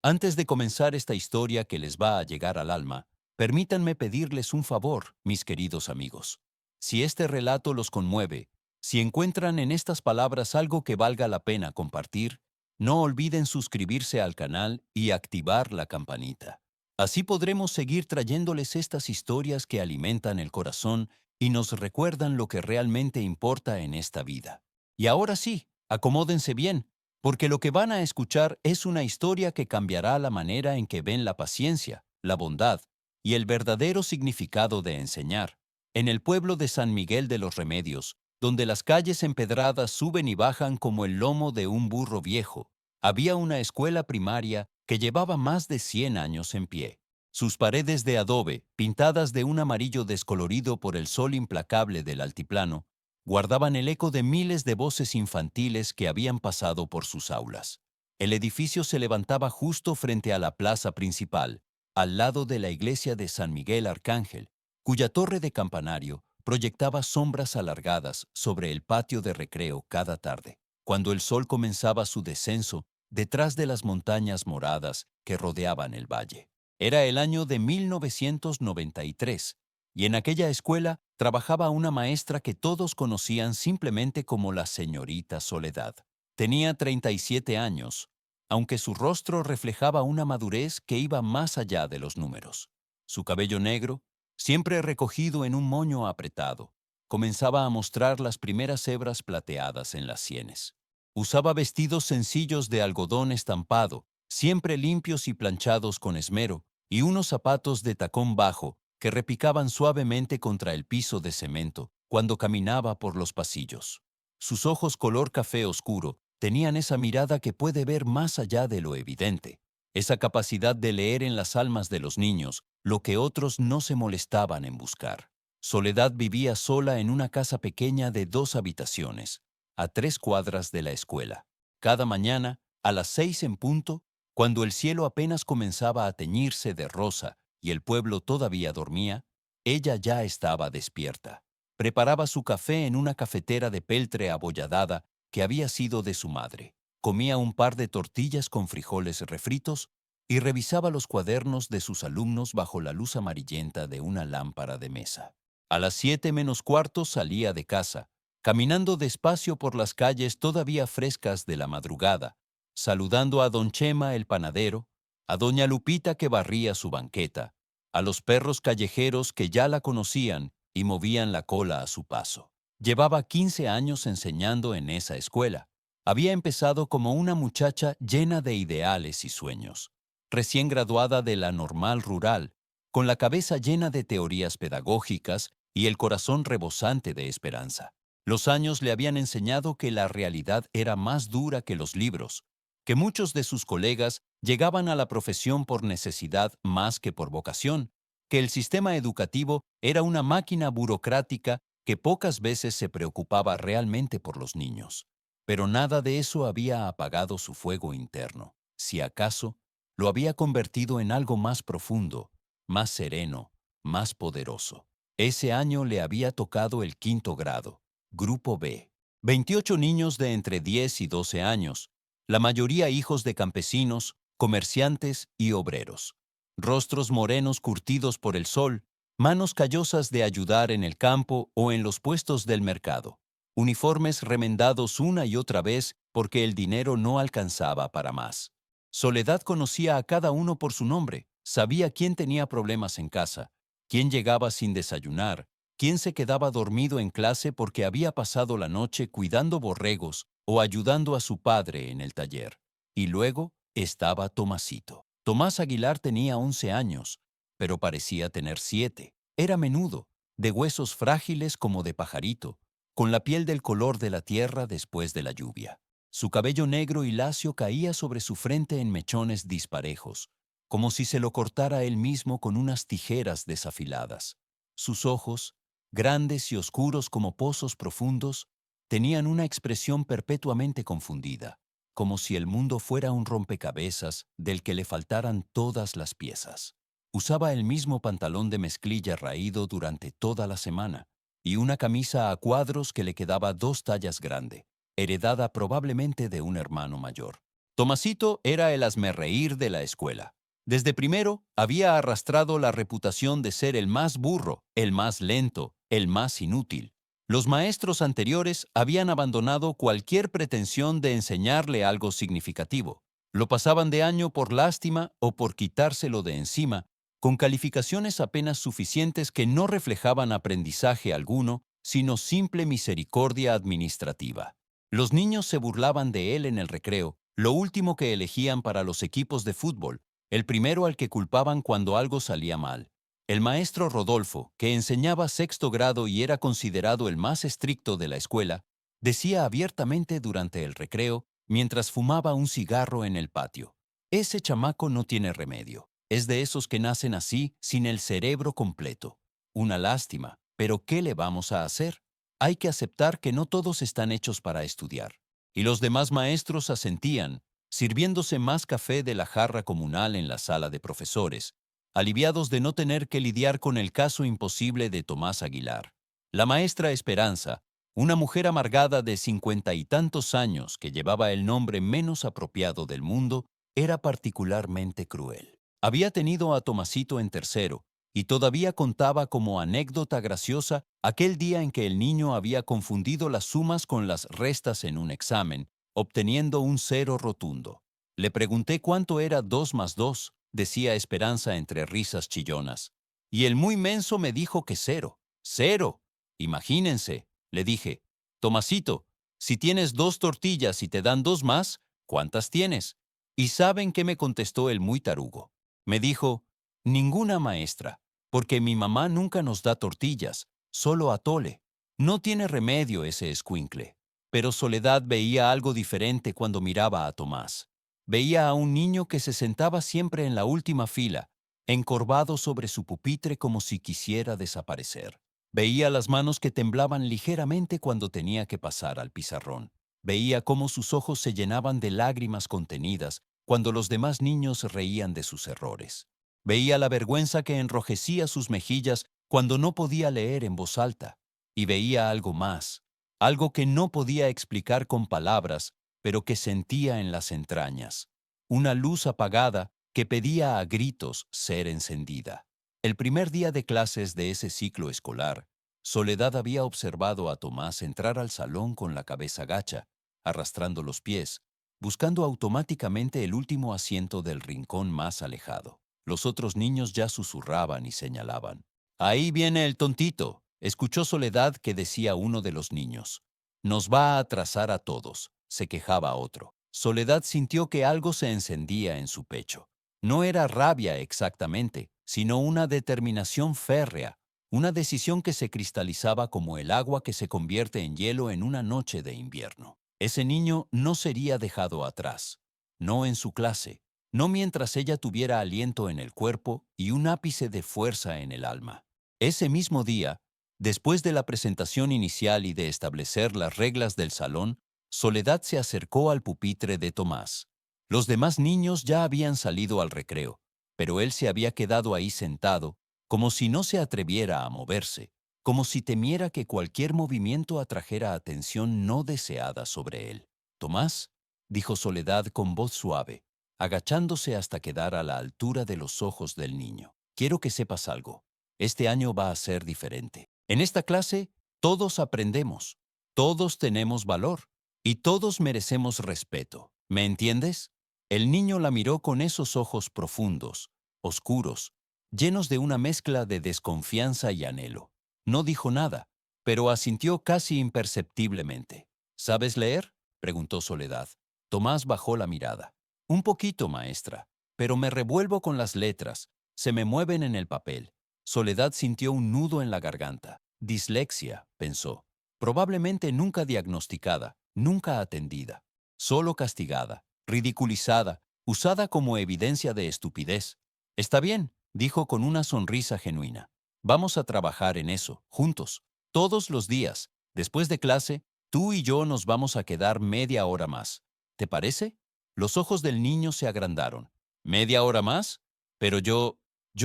Antes de comenzar esta historia que les va a llegar al alma, permítanme pedirles un favor, mis queridos amigos. Si este relato los conmueve, si encuentran en estas palabras algo que valga la pena compartir, no olviden suscribirse al canal y activar la campanita. Así podremos seguir trayéndoles estas historias que alimentan el corazón y nos recuerdan lo que realmente importa en esta vida. Y ahora sí, acomódense bien, porque lo que van a escuchar es una historia que cambiará la manera en que ven la paciencia, la bondad y el verdadero significado de enseñar. En el pueblo de San Miguel de los Remedios, donde las calles empedradas suben y bajan como el lomo de un burro viejo, había una escuela primaria que llevaba más de 100 años en pie. Sus paredes de adobe, pintadas de un amarillo descolorido por el sol implacable del altiplano, guardaban el eco de miles de voces infantiles que habían pasado por sus aulas. El edificio se levantaba justo frente a la plaza principal, al lado de la iglesia de San Miguel Arcángel, cuya torre de campanario proyectaba sombras alargadas sobre el patio de recreo cada tarde, cuando el sol comenzaba su descenso detrás de las montañas moradas que rodeaban el valle. Era el año de 1993, y en aquella escuela trabajaba una maestra que todos conocían simplemente como la señorita Soledad. Tenía 37 años, aunque su rostro reflejaba una madurez que iba más allá de los números. Su cabello negro, siempre recogido en un moño apretado, comenzaba a mostrar las primeras hebras plateadas en las sienes. Usaba vestidos sencillos de algodón estampado, siempre limpios y planchados con esmero, y unos zapatos de tacón bajo que repicaban suavemente contra el piso de cemento cuando caminaba por los pasillos. Sus ojos color café oscuro tenían esa mirada que puede ver más allá de lo evidente, esa capacidad de leer en las almas de los niños lo que otros no se molestaban en buscar. Soledad vivía sola en una casa pequeña de 2 habitaciones, a 3 cuadras de la escuela. Cada mañana, a las 6 en punto, cuando el cielo apenas comenzaba a teñirse de rosa y el pueblo todavía dormía, ella ya estaba despierta. Preparaba su café en una cafetera de peltre abolladada que había sido de su madre. Comía un par de tortillas con frijoles refritos y revisaba los cuadernos de sus alumnos bajo la luz amarillenta de una lámpara de mesa. A las 7 menos cuarto salía de casa, caminando despacio por las calles todavía frescas de la madrugada, saludando a don Chema el panadero, a doña Lupita que barría su banqueta, a los perros callejeros que ya la conocían y movían la cola a su paso. Llevaba 15 años enseñando en esa escuela. Había empezado como una muchacha llena de ideales y sueños, recién graduada de la normal rural, con la cabeza llena de teorías pedagógicas y el corazón rebosante de esperanza. Los años le habían enseñado que la realidad era más dura que los libros, que muchos de sus colegas llegaban a la profesión por necesidad más que por vocación, que el sistema educativo era una máquina burocrática que pocas veces se preocupaba realmente por los niños. Pero nada de eso había apagado su fuego interno. Si acaso, lo había convertido en algo más profundo, más sereno, más poderoso. Ese año le había tocado el 5.º grado, Grupo B. 28 niños de entre 10 y 12 años, la mayoría hijos de campesinos, comerciantes y obreros. Rostros morenos curtidos por el sol, manos callosas de ayudar en el campo o en los puestos del mercado. Uniformes remendados una y otra vez porque el dinero no alcanzaba para más. Soledad conocía a cada uno por su nombre, sabía quién tenía problemas en casa, quién llegaba sin desayunar, quién se quedaba dormido en clase porque había pasado la noche cuidando borregos o ayudando a su padre en el taller. Y luego estaba Tomasito. Tomás Aguilar tenía 11 años, pero parecía tener 7. Era menudo, de huesos frágiles como de pajarito, con la piel del color de la tierra después de la lluvia. Su cabello negro y lacio caía sobre su frente en mechones disparejos, como si se lo cortara él mismo con unas tijeras desafiladas. Sus ojos, grandes y oscuros como pozos profundos, tenían una expresión perpetuamente confundida, como si el mundo fuera un rompecabezas del que le faltaran todas las piezas. Usaba el mismo pantalón de mezclilla raído durante toda la semana y una camisa a cuadros que le quedaba 2 tallas grande, heredada probablemente de un hermano mayor. Tomasito era el hazmerreír de la escuela. Desde primero había arrastrado la reputación de ser el más burro, el más lento, el más inútil. Los maestros anteriores habían abandonado cualquier pretensión de enseñarle algo significativo. Lo pasaban de año por lástima o por quitárselo de encima, con calificaciones apenas suficientes que no reflejaban aprendizaje alguno, sino simple misericordia administrativa. Los niños se burlaban de él en el recreo, lo último que elegían para los equipos de fútbol, el primero al que culpaban cuando algo salía mal. El maestro Rodolfo, que enseñaba sexto grado y era considerado el más estricto de la escuela, decía abiertamente durante el recreo, mientras fumaba un cigarro en el patio: «Ese chamaco no tiene remedio. Es de esos que nacen así, sin el cerebro completo. Una lástima, pero ¿qué le vamos a hacer? Hay que aceptar que no todos están hechos para estudiar». Y los demás maestros asentían, sirviéndose más café de la jarra comunal en la sala de profesores, aliviados de no tener que lidiar con el caso imposible de Tomás Aguilar. La maestra Esperanza, una mujer amargada de 50 y tantos años que llevaba el nombre menos apropiado del mundo, era particularmente cruel. Había tenido a Tomasito en tercero, y todavía contaba como anécdota graciosa aquel día en que el niño había confundido las sumas con las restas en un examen, obteniendo un cero rotundo. Le pregunté cuánto era 2 más 2, decía Esperanza entre risas chillonas. Y el muy menso me dijo que cero. ¡Cero! Imagínense, le dije. Tomasito, si tienes 2 tortillas y te dan 2 más, ¿cuántas tienes? ¿Y saben qué me contestó el muy tarugo? Me dijo: ninguna, maestra, porque mi mamá nunca nos da tortillas, solo atole. No tiene remedio ese escuincle. Pero Soledad veía algo diferente cuando miraba a Tomás. Veía a un niño que se sentaba siempre en la última fila, encorvado sobre su pupitre como si quisiera desaparecer. Veía las manos que temblaban ligeramente cuando tenía que pasar al pizarrón. Veía cómo sus ojos se llenaban de lágrimas contenidas cuando los demás niños reían de sus errores. Veía la vergüenza que enrojecía sus mejillas cuando no podía leer en voz alta. Y veía algo más, algo que no podía explicar con palabras, pero que sentía en las entrañas. Una luz apagada que pedía a gritos ser encendida. El primer día de clases de ese ciclo escolar, Soledad había observado a Tomás entrar al salón con la cabeza gacha, arrastrando los pies, buscando automáticamente el último asiento del rincón más alejado. Los otros niños ya susurraban y señalaban. «Ahí viene el tontito», escuchó Soledad que decía uno de los niños. «Nos va a atrasar a todos», se quejaba otro. Soledad sintió que algo se encendía en su pecho. No era rabia exactamente, sino una determinación férrea, una decisión que se cristalizaba como el agua que se convierte en hielo en una noche de invierno. Ese niño no sería dejado atrás, no en su clase, no mientras ella tuviera aliento en el cuerpo y un ápice de fuerza en el alma. Ese mismo día, después de la presentación inicial y de establecer las reglas del salón, Soledad se acercó al pupitre de Tomás. Los demás niños ya habían salido al recreo, pero él se había quedado ahí sentado, como si no se atreviera a moverse, como si temiera que cualquier movimiento atrajera atención no deseada sobre él. «Tomás», dijo Soledad con voz suave, agachándose hasta quedar a la altura de los ojos del niño. «Quiero que sepas algo. Este año va a ser diferente. En esta clase, todos aprendemos, todos tenemos valor y todos merecemos respeto. ¿Me entiendes?» El niño la miró con esos ojos profundos, oscuros, llenos de una mezcla de desconfianza y anhelo. No dijo nada, pero asintió casi imperceptiblemente. «¿Sabes leer?», preguntó Soledad. Tomás bajó la mirada. «Un poquito, maestra, pero me revuelvo con las letras, se me mueven en el papel». Soledad sintió un nudo en la garganta. Dislexia, pensó. Probablemente nunca diagnosticada, nunca atendida. Solo castigada, ridiculizada, usada como evidencia de estupidez. «Está bien», dijo con una sonrisa genuina. «Vamos a trabajar en eso, juntos, todos los días. Después de clase, tú y yo nos vamos a quedar media hora más. ¿Te parece?» Los ojos del niño se agrandaron. «¿Media hora más? Pero yo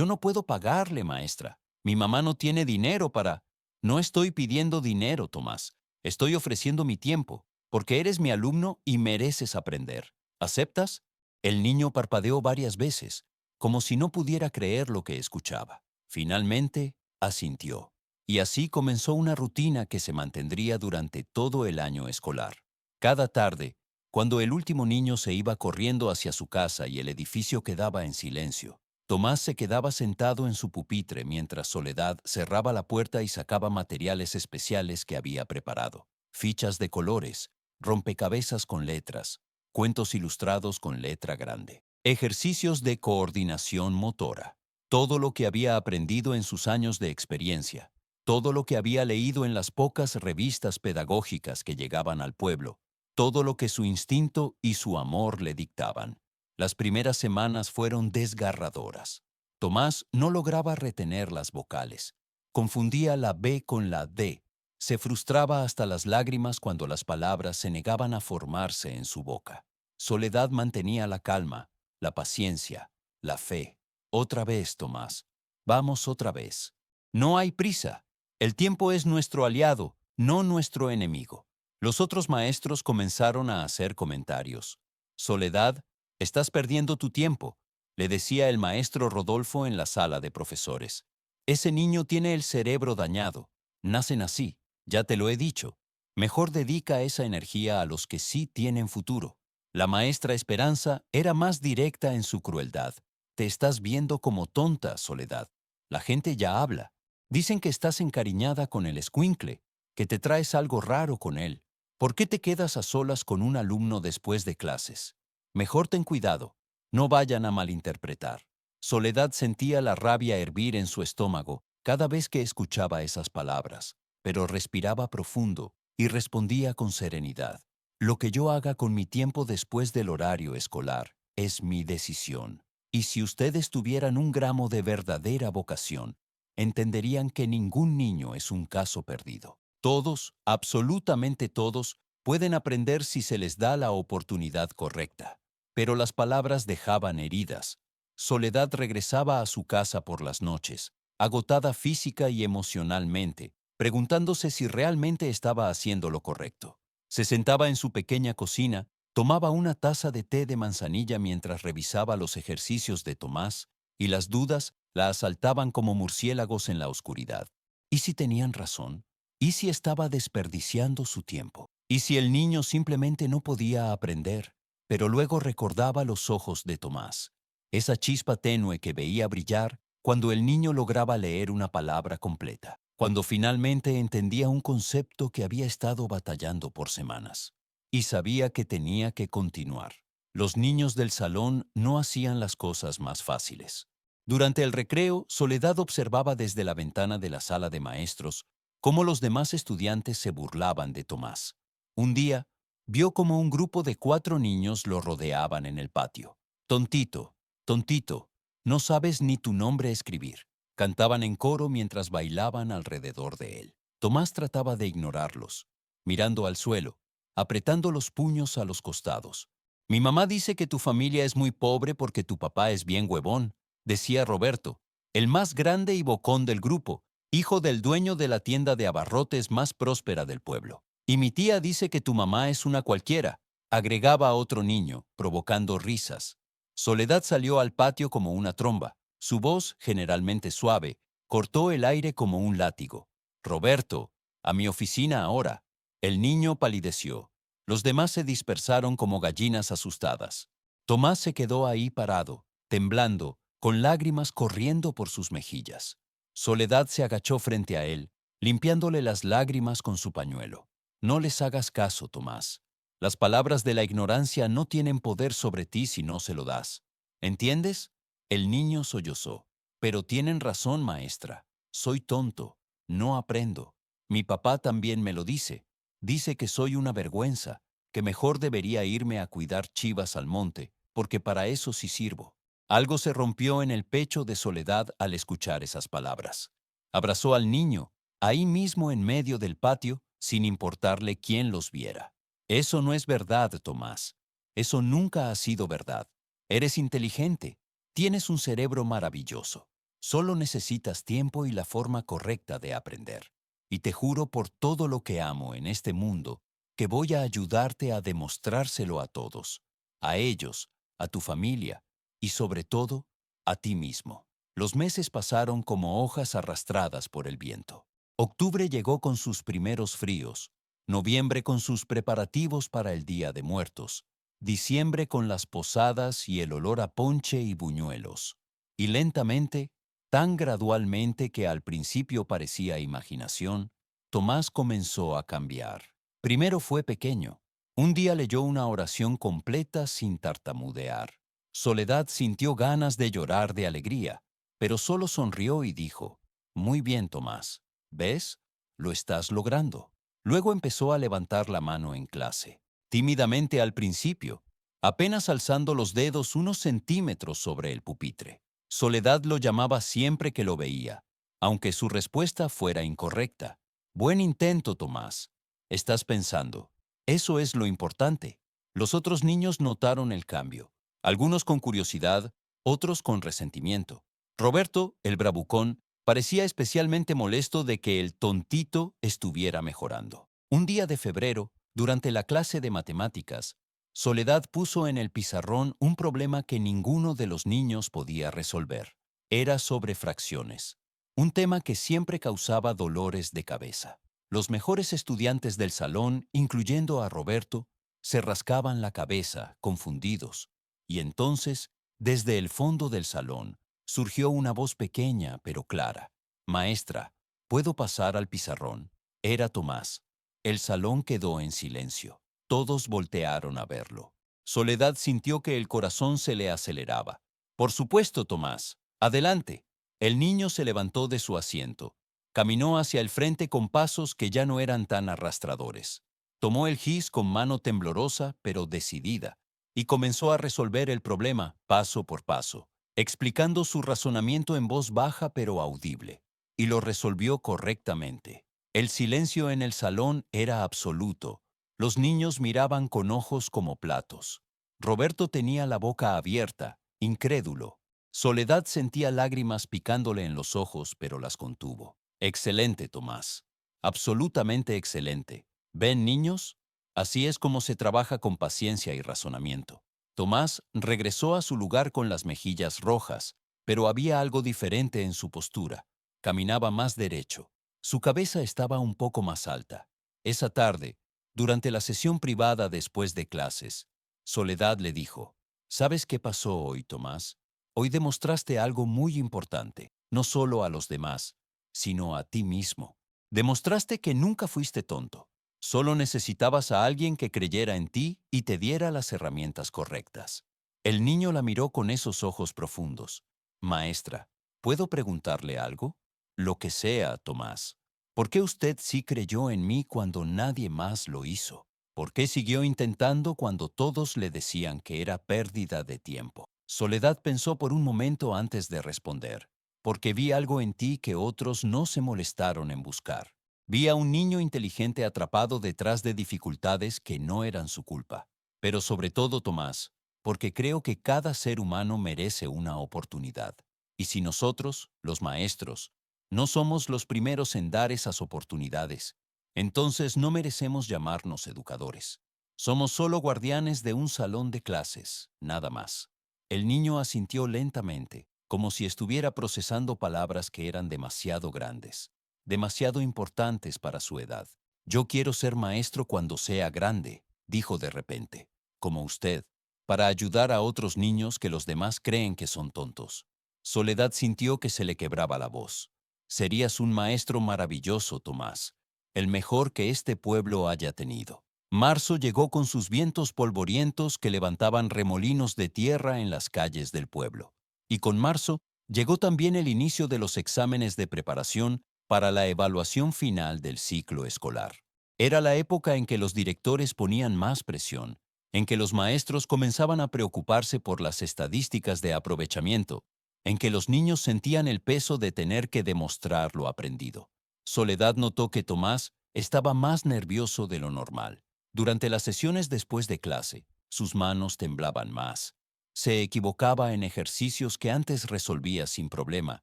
no puedo pagarle, maestra. Mi mamá no tiene dinero para...» «No estoy pidiendo dinero, Tomás. Estoy ofreciendo mi tiempo, porque eres mi alumno y mereces aprender. ¿Aceptas? El niño parpadeó varias veces, como si no pudiera creer lo que escuchaba. Finalmente, asintió. Y así comenzó una rutina que se mantendría durante todo el año escolar. Cada tarde, cuando el último niño se iba corriendo hacia su casa y el edificio quedaba en silencio, Tomás se quedaba sentado en su pupitre mientras Soledad cerraba la puerta y sacaba materiales especiales que había preparado. Fichas de colores, rompecabezas con letras, cuentos ilustrados con letra grande, ejercicios de coordinación motora, todo lo que había aprendido en sus años de experiencia, todo lo que había leído en las pocas revistas pedagógicas que llegaban al pueblo, todo lo que su instinto y su amor le dictaban. Las primeras semanas fueron desgarradoras. Tomás no lograba retener las vocales. Confundía la B con la D. Se frustraba hasta las lágrimas cuando las palabras se negaban a formarse en su boca. Soledad mantenía la calma, la paciencia, la fe. Otra vez, Tomás. Vamos otra vez. No hay prisa. El tiempo es nuestro aliado, no nuestro enemigo. Los otros maestros comenzaron a hacer comentarios. Soledad, estás perdiendo tu tiempo, le decía el maestro Rodolfo en la sala de profesores. Ese niño tiene el cerebro dañado. Nacen así, ya te lo he dicho. Mejor dedica esa energía a los que sí tienen futuro. La maestra Esperanza era más directa en su crueldad. Te estás viendo como tonta, Soledad. La gente ya habla. Dicen que estás encariñada con el escuincle, que te traes algo raro con él. ¿Por qué te quedas a solas con un alumno después de clases? Mejor ten cuidado, no vayan a malinterpretar. Soledad sentía la rabia hervir en su estómago cada vez que escuchaba esas palabras, pero respiraba profundo y respondía con serenidad. Lo que yo haga con mi tiempo después del horario escolar es mi decisión. Y si ustedes tuvieran un gramo de verdadera vocación, entenderían que ningún niño es un caso perdido. Todos, absolutamente todos, pueden aprender si se les da la oportunidad correcta. Pero las palabras dejaban heridas. Soledad regresaba a su casa por las noches, agotada física y emocionalmente, preguntándose si realmente estaba haciendo lo correcto. Se sentaba en su pequeña cocina, tomaba una taza de té de manzanilla mientras revisaba los ejercicios de Tomás, y las dudas la asaltaban como murciélagos en la oscuridad. ¿Y si tenían razón? ¿Y si estaba desperdiciando su tiempo? ¿Y si el niño simplemente no podía aprender? Pero luego recordaba los ojos de Tomás, esa chispa tenue que veía brillar cuando el niño lograba leer una palabra completa, cuando finalmente entendía un concepto que había estado batallando por semanas. Y sabía que tenía que continuar. Los niños del salón no hacían las cosas más fáciles. Durante el recreo, Soledad observaba desde la ventana de la sala de maestros cómo los demás estudiantes se burlaban de Tomás. Un día, vio como un grupo de 4 niños lo rodeaban en el patio. Tontito, tontito, no sabes ni tu nombre escribir. Cantaban en coro mientras bailaban alrededor de él. Tomás trataba de ignorarlos, mirando al suelo, apretando los puños a los costados. Mi mamá dice que tu familia es muy pobre porque tu papá es bien huevón, decía Roberto, el más grande y bocón del grupo, hijo del dueño de la tienda de abarrotes más próspera del pueblo. Y mi tía dice que tu mamá es una cualquiera, agregaba otro niño, provocando risas. Soledad salió al patio como una tromba. Su voz, generalmente suave, cortó el aire como un látigo. Roberto, a mi oficina ahora. El niño palideció. Los demás se dispersaron como gallinas asustadas. Tomás se quedó ahí parado, temblando, con lágrimas corriendo por sus mejillas. Soledad se agachó frente a él, limpiándole las lágrimas con su pañuelo. No les hagas caso, Tomás. Las palabras de la ignorancia no tienen poder sobre ti si no se lo das. ¿Entiendes? El niño sollozó. Pero tienen razón, maestra. Soy tonto. No aprendo. Mi papá también me lo dice. Dice que soy una vergüenza, que mejor debería irme a cuidar chivas al monte, porque para eso sí sirvo. Algo se rompió en el pecho de Soledad al escuchar esas palabras. Abrazó al niño, ahí mismo en medio del patio, sin importarle quién los viera. Eso no es verdad, Tomás. Eso nunca ha sido verdad. Eres inteligente. Tienes un cerebro maravilloso. Solo necesitas tiempo y la forma correcta de aprender. Y te juro por todo lo que amo en este mundo que voy a ayudarte a demostrárselo a todos. a ellos, a tu familia y sobre todo, a ti mismo. Los meses pasaron como hojas arrastradas por el viento. Octubre llegó con sus primeros fríos, noviembre con sus preparativos para el Día de Muertos, diciembre con las posadas y el olor a ponche y buñuelos. Y lentamente, tan gradualmente que al principio parecía imaginación, Tomás comenzó a cambiar. Primero fue pequeño. Un día leyó una oración completa sin tartamudear. Soledad sintió ganas de llorar de alegría, pero solo sonrió y dijo, «Muy bien, Tomás. ¿Ves? Lo estás logrando». Luego empezó a levantar la mano en clase, tímidamente al principio, apenas alzando los dedos unos centímetros sobre el pupitre. Soledad lo llamaba siempre que lo veía, aunque su respuesta fuera incorrecta. «Buen intento, Tomás. Estás pensando. Eso es lo importante». Los otros niños notaron el cambio, algunos con curiosidad, otros con resentimiento. Roberto, el bravucón, parecía especialmente molesto de que el tontito estuviera mejorando. Un día de febrero, durante la clase de matemáticas, Soledad puso en el pizarrón un problema que ninguno de los niños podía resolver. Era sobre fracciones, un tema que siempre causaba dolores de cabeza. Los mejores estudiantes del salón, incluyendo a Roberto, se rascaban la cabeza, confundidos. Y entonces, desde el fondo del salón, surgió una voz pequeña pero clara. «Maestra, ¿puedo pasar al pizarrón?» Era Tomás. El salón quedó en silencio. Todos voltearon a verlo. Soledad sintió que el corazón se le aceleraba. «Por supuesto, Tomás. Adelante». El niño se levantó de su asiento. Caminó hacia el frente con pasos que ya no eran tan arrastradores. Tomó el gis con mano temblorosa pero decidida y comenzó a resolver el problema paso por paso, explicando su razonamiento en voz baja pero audible. Y lo resolvió correctamente. El silencio en el salón era absoluto. Los niños miraban con ojos como platos. Roberto tenía la boca abierta, incrédulo. Soledad sentía lágrimas picándole en los ojos, pero las contuvo. «Excelente, Tomás. Absolutamente excelente. ¿Ven, niños? Así es como se trabaja con paciencia y razonamiento». Tomás regresó a su lugar con las mejillas rojas, pero había algo diferente en su postura. Caminaba más derecho. Su cabeza estaba un poco más alta. Esa tarde, durante la sesión privada después de clases, Soledad le dijo, «¿Sabes qué pasó hoy, Tomás? Hoy demostraste algo muy importante, no solo a los demás, sino a ti mismo. Demostraste que nunca fuiste tonto. Solo necesitabas a alguien que creyera en ti y te diera las herramientas correctas». El niño la miró con esos ojos profundos. «Maestra, ¿puedo preguntarle algo?» «Lo que sea, Tomás. ¿Por qué usted sí creyó en mí cuando nadie más lo hizo? ¿Por qué siguió intentando cuando todos le decían que era pérdida de tiempo?» Soledad pensó por un momento antes de responder. «Porque vi algo en ti que otros no se molestaron en buscar. Vi a un niño inteligente atrapado detrás de dificultades que no eran su culpa. Pero sobre todo, Tomás, porque creo que cada ser humano merece una oportunidad. Y si nosotros, los maestros, no somos los primeros en dar esas oportunidades, entonces no merecemos llamarnos educadores. Somos solo guardianes de un salón de clases, nada más». El niño asintió lentamente, como si estuviera procesando palabras que eran demasiado grandes, demasiado importantes para su edad. «Yo quiero ser maestro cuando sea grande», dijo de repente, «como usted, para ayudar a otros niños que los demás creen que son tontos». Soledad sintió que se le quebraba la voz. «Serías un maestro maravilloso, Tomás, el mejor que este pueblo haya tenido». Marzo llegó con sus vientos polvorientos que levantaban remolinos de tierra en las calles del pueblo. Y con marzo llegó también el inicio de los exámenes de preparación para la evaluación final del ciclo escolar. Era la época en que los directores ponían más presión, en que los maestros comenzaban a preocuparse por las estadísticas de aprovechamiento, en que los niños sentían el peso de tener que demostrar lo aprendido. Soledad notó que Tomás estaba más nervioso de lo normal. Durante las sesiones después de clase, sus manos temblaban más. Se equivocaba en ejercicios que antes resolvía sin problema.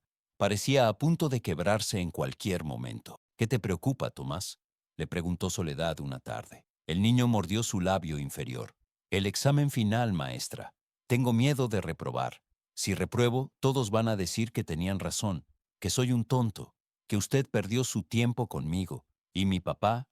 Parecía a punto de quebrarse en cualquier momento. «¿Qué te preocupa, Tomás?», le preguntó Soledad una tarde. El niño mordió su labio inferior. El examen final, maestra. Tengo miedo de reprobar. Si repruebo, todos van a decir que tenían razón, que soy un tonto, que usted perdió su tiempo conmigo. Y mi papá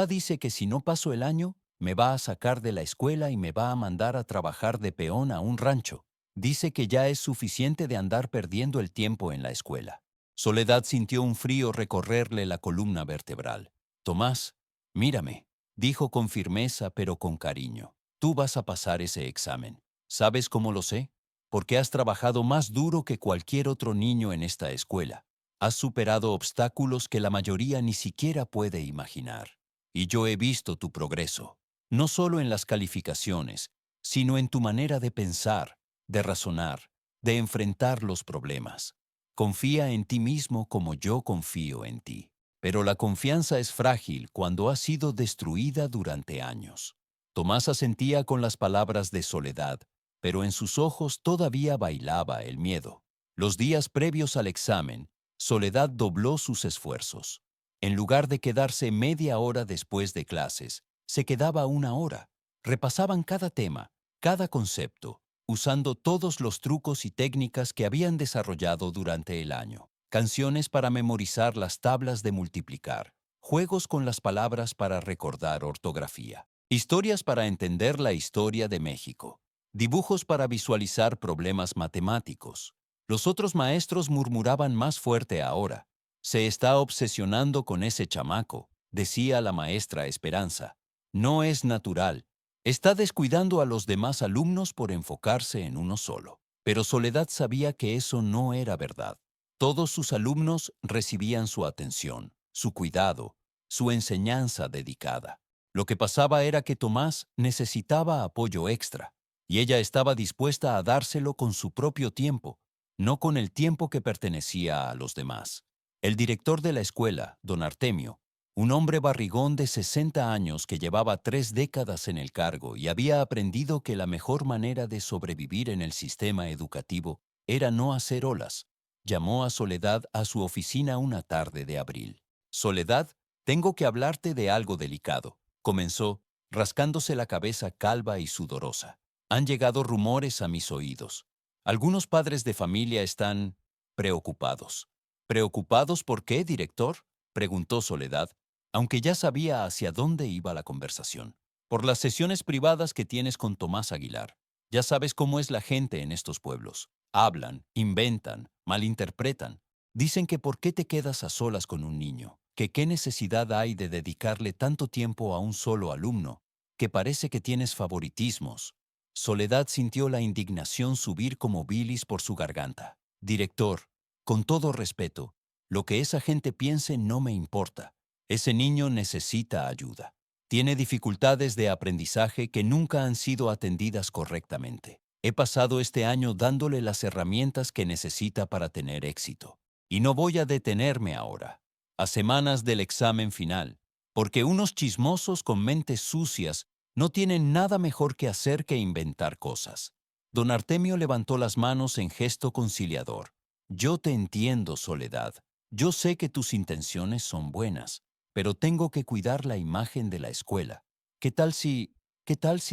dice que si no paso el año, me va a sacar de la escuela y me va a mandar a trabajar de peón a un rancho. Dice que ya es suficiente de andar perdiendo el tiempo en la escuela. Soledad sintió un frío recorrerle la columna vertebral. Tomás, mírame, dijo con firmeza pero con cariño. Tú vas a pasar ese examen. ¿Sabes cómo lo sé? Porque has trabajado más duro que cualquier otro niño en esta escuela. Has superado obstáculos que la mayoría ni siquiera puede imaginar. Y yo he visto tu progreso, no solo en las calificaciones, sino en tu manera de pensar, de razonar, de enfrentar los problemas. Confía en ti mismo como yo confío en ti. Pero la confianza es frágil cuando ha sido destruida durante años. Tomás asentía con las palabras de Soledad, pero en sus ojos todavía bailaba el miedo. Los días previos al examen, Soledad dobló sus esfuerzos. En lugar de quedarse media hora después de clases, se quedaba una hora. Repasaban cada tema, cada concepto, usando todos los trucos y técnicas que habían desarrollado durante el año. Canciones para memorizar las tablas de multiplicar, juegos con las palabras para recordar ortografía, historias para entender la historia de México, dibujos para visualizar problemas matemáticos. Los otros maestros murmuraban más fuerte ahora. Se está obsesionando con ese chamaco, decía la maestra Esperanza. No es natural. Está descuidando a los demás alumnos por enfocarse en uno solo. Pero Soledad sabía que eso no era verdad. Todos sus alumnos recibían su atención, su cuidado, su enseñanza dedicada. Lo que pasaba era que Tomás necesitaba apoyo extra, y ella estaba dispuesta a dárselo con su propio tiempo, no con el tiempo que pertenecía a los demás. El director de la escuela, don Artemio, un hombre barrigón de 60 años que llevaba 3 décadas en el cargo y había aprendido que la mejor manera de sobrevivir en el sistema educativo era no hacer olas, llamó a Soledad a su oficina una tarde de abril. Soledad, tengo que hablarte de algo delicado, comenzó, rascándose la cabeza calva y sudorosa. Han llegado rumores a mis oídos. Algunos padres de familia están preocupados. ¿Preocupados por qué, director?, preguntó Soledad, aunque ya sabía hacia dónde iba la conversación. Por las sesiones privadas que tienes con Tomás Aguilar. Ya sabes cómo es la gente en estos pueblos. Hablan, inventan, malinterpretan. Dicen que por qué te quedas a solas con un niño, que qué necesidad hay de dedicarle tanto tiempo a un solo alumno, que parece que tienes favoritismos. Soledad sintió la indignación subir como bilis por su garganta. Director, con todo respeto, lo que esa gente piense no me importa. Ese niño necesita ayuda. Tiene dificultades de aprendizaje que nunca han sido atendidas correctamente. He pasado este año dándole las herramientas que necesita para tener éxito. Y no voy a detenerme ahora, a semanas del examen final, porque unos chismosos con mentes sucias no tienen nada mejor que hacer que inventar cosas. Don Artemio levantó las manos en gesto conciliador. Yo te entiendo, Soledad. Yo sé que tus intenciones son buenas, pero tengo que cuidar la imagen de la escuela. ¿Qué tal si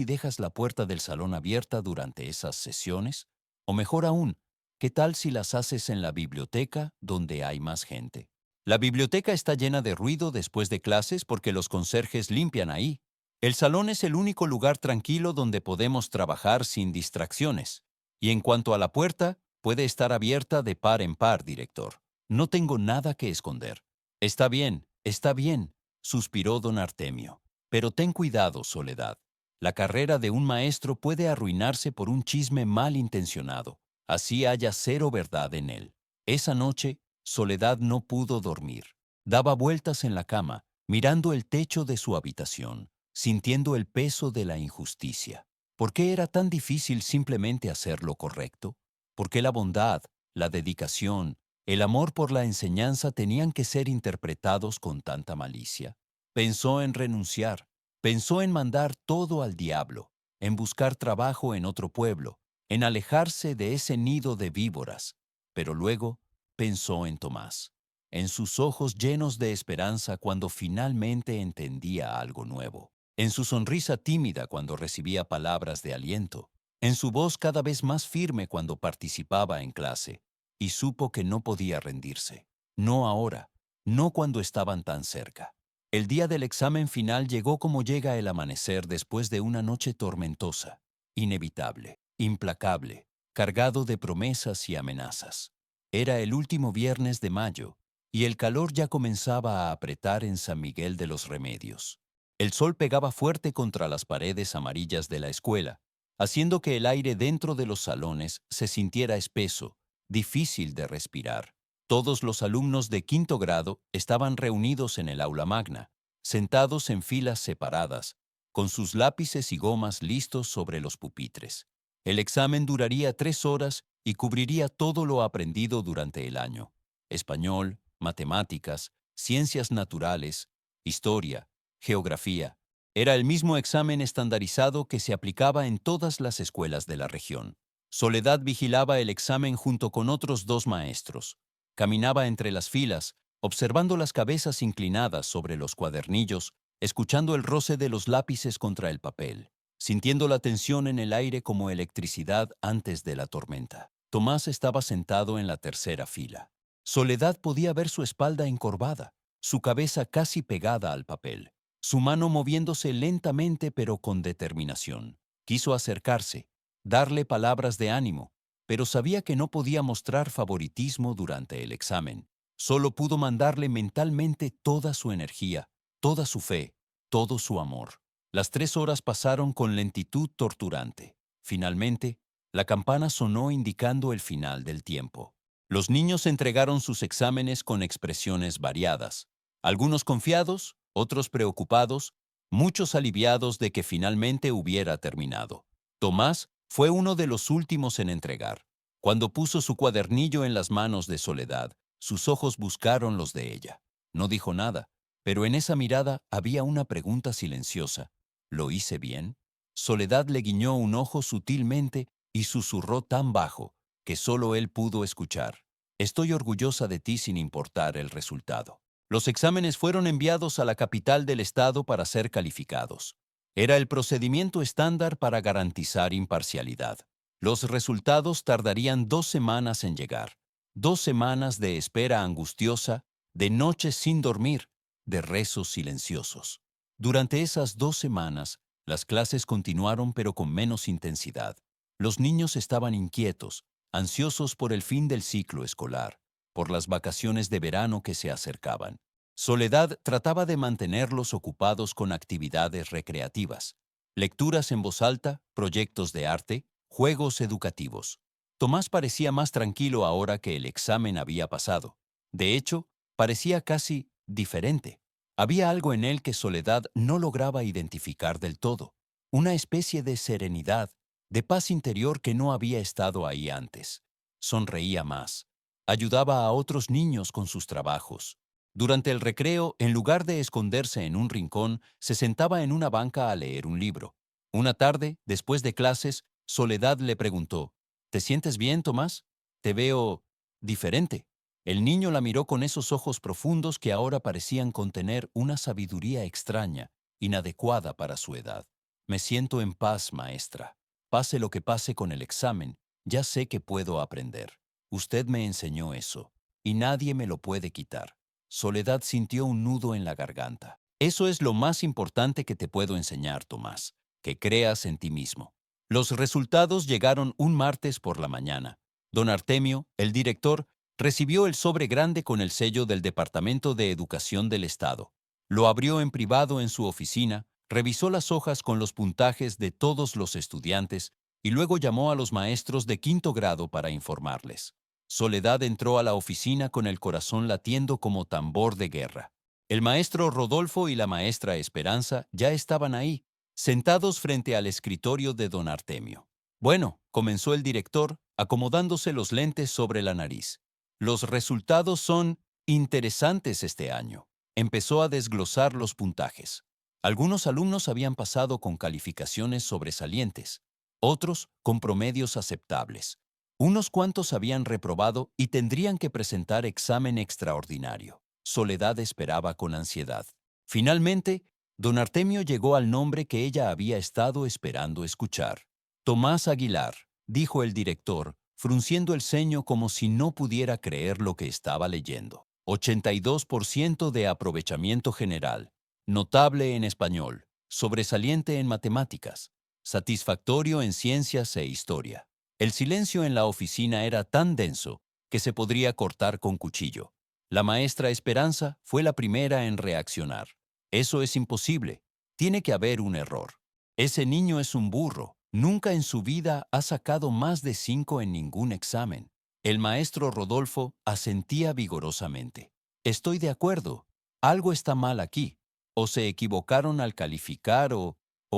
dejas la puerta del salón abierta durante esas sesiones? O mejor aún, ¿qué tal si las haces en la biblioteca donde hay más gente? La biblioteca está llena de ruido después de clases porque los conserjes limpian ahí. El salón es el único lugar tranquilo donde podemos trabajar sin distracciones. Y en cuanto a la puerta, puede estar abierta de par en par, director. No tengo nada que esconder. Está bien, suspiró don Artemio. Pero ten cuidado, Soledad. La carrera de un maestro puede arruinarse por un chisme mal intencionado, así haya cero verdad en él. Esa noche, Soledad no pudo dormir. Daba vueltas en la cama, mirando el techo de su habitación, sintiendo el peso de la injusticia. ¿Por qué era tan difícil simplemente hacer lo correcto? ¿Por qué la bondad, la dedicación, el amor por la enseñanza tenían que ser interpretados con tanta malicia? Pensó en renunciar, pensó en mandar todo al diablo, en buscar trabajo en otro pueblo, en alejarse de ese nido de víboras. Pero luego pensó en Tomás, en sus ojos llenos de esperanza cuando finalmente entendía algo nuevo. en su sonrisa tímida cuando recibía palabras de aliento, en su voz cada vez más firme cuando participaba en clase, y supo que no podía rendirse. No ahora, no cuando estaban tan cerca. El día del examen final llegó como llega el amanecer después de una noche tormentosa, inevitable, implacable, cargado de promesas y amenazas. Era el último viernes de mayo, y el calor ya comenzaba a apretar en San Miguel de los Remedios. El sol pegaba fuerte contra las paredes amarillas de la escuela, haciendo que el aire dentro de los salones se sintiera espeso, difícil de respirar. Todos los alumnos de quinto grado estaban reunidos en el aula magna, sentados en filas separadas, con sus lápices y gomas listos sobre los pupitres. El examen duraría 3 horas y cubriría todo lo aprendido durante el año: español, matemáticas, ciencias naturales, historia, geografía. Era el mismo examen estandarizado que se aplicaba en todas las escuelas de la región. Soledad vigilaba el examen junto con otros 2 maestros. Caminaba entre las filas, observando las cabezas inclinadas sobre los cuadernillos, escuchando el roce de los lápices contra el papel, sintiendo la tensión en el aire como electricidad antes de la tormenta. Tomás estaba sentado en la tercera fila. Soledad podía ver su espalda encorvada, su cabeza casi pegada al papel, su mano moviéndose lentamente pero con determinación. Quiso acercarse, darle palabras de ánimo, pero sabía que no podía mostrar favoritismo durante el examen. Solo pudo mandarle mentalmente toda su energía, toda su fe, todo su amor. Las 3 horas pasaron con lentitud torturante. Finalmente, la campana sonó indicando el final del tiempo. Los niños entregaron sus exámenes con expresiones variadas, algunos confiados, otros preocupados, muchos aliviados de que finalmente hubiera terminado. Tomás fue uno de los últimos en entregar. Cuando puso su cuadernillo en las manos de Soledad, sus ojos buscaron los de ella. No dijo nada, pero en esa mirada había una pregunta silenciosa. ¿Lo hice bien? Soledad le guiñó un ojo sutilmente y susurró tan bajo que solo él pudo escuchar: Estoy orgullosa de ti sin importar el resultado. Los exámenes fueron enviados a la capital del estado para ser calificados. Era el procedimiento estándar para garantizar imparcialidad. Los resultados tardarían 2 semanas en llegar. 2 semanas de espera angustiosa, de noches sin dormir, de rezos silenciosos. Durante esas 2 semanas, las clases continuaron pero con menos intensidad. Los niños estaban inquietos, ansiosos por el fin del ciclo escolar, por las vacaciones de verano que se acercaban. Soledad trataba de mantenerlos ocupados con actividades recreativas, lecturas en voz alta, proyectos de arte, juegos educativos. Tomás parecía más tranquilo ahora que el examen había pasado. De hecho, parecía casi diferente. Había algo en él que Soledad no lograba identificar del todo, una especie de serenidad, de paz interior que no había estado ahí antes. Sonreía más. Ayudaba a otros niños con sus trabajos. Durante el recreo, en lugar de esconderse en un rincón, se sentaba en una banca a leer un libro. Una tarde, después de clases, Soledad le preguntó: ¿Te sientes bien, Tomás? Te veo diferente. El niño la miró con esos ojos profundos que ahora parecían contener una sabiduría extraña, inadecuada para su edad. Me siento en paz, maestra. Pase lo que pase con el examen, ya sé que puedo aprender. Usted me enseñó eso, y nadie me lo puede quitar. Soledad sintió un nudo en la garganta. Eso es lo más importante que te puedo enseñar, Tomás, que creas en ti mismo. Los resultados llegaron un martes por la mañana. Don Artemio, el director, recibió el sobre grande con el sello del Departamento de Educación del Estado. Lo abrió en privado en su oficina, revisó las hojas con los puntajes de todos los estudiantes y luego llamó a los maestros de quinto grado para informarles. Soledad entró a la oficina con el corazón latiendo como tambor de guerra. El maestro Rodolfo y la maestra Esperanza ya estaban ahí, sentados frente al escritorio de don Artemio. Bueno, comenzó el director, acomodándose los lentes sobre la nariz. Los resultados son interesantes este año. Empezó a desglosar los puntajes. Algunos alumnos habían pasado con calificaciones sobresalientes, otros con promedios aceptables. Unos cuantos habían reprobado y tendrían que presentar examen extraordinario. Soledad esperaba con ansiedad. Finalmente, Don Artemio llegó al nombre que ella había estado esperando escuchar. Tomás Aguilar, dijo el director, frunciendo el ceño como si no pudiera creer lo que estaba leyendo. 82% de aprovechamiento general. Notable en español. Sobresaliente en matemáticas. Satisfactorio en ciencias e historia. El silencio en la oficina era tan denso que se podría cortar con cuchillo. La maestra Esperanza fue la primera en reaccionar. Eso es imposible. Tiene que haber un error. Ese niño es un burro. Nunca en su vida ha sacado más de 5 en ningún examen. El maestro Rodolfo asentía vigorosamente. Estoy de acuerdo. Algo está mal aquí. O se equivocaron al calificar o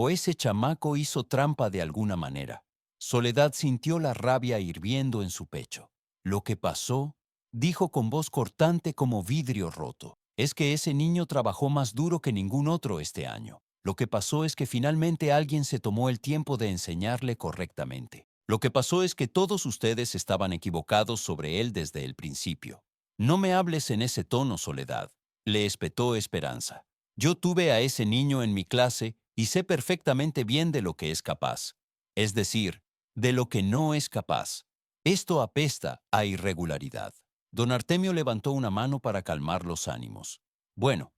ese chamaco hizo trampa de alguna manera. Soledad sintió la rabia hirviendo en su pecho. Lo que pasó, dijo con voz cortante como vidrio roto, es que ese niño trabajó más duro que ningún otro este año. Lo que pasó es que finalmente alguien se tomó el tiempo de enseñarle correctamente. Lo que pasó es que todos ustedes estaban equivocados sobre él desde el principio. No me hables en ese tono, Soledad, le espetó Esperanza. Yo tuve a ese niño en mi clase y sé perfectamente bien de lo que es capaz. Es decir, de lo que no es capaz. Esto apesta a irregularidad. Don Artemio levantó una mano para calmar los ánimos. Bueno,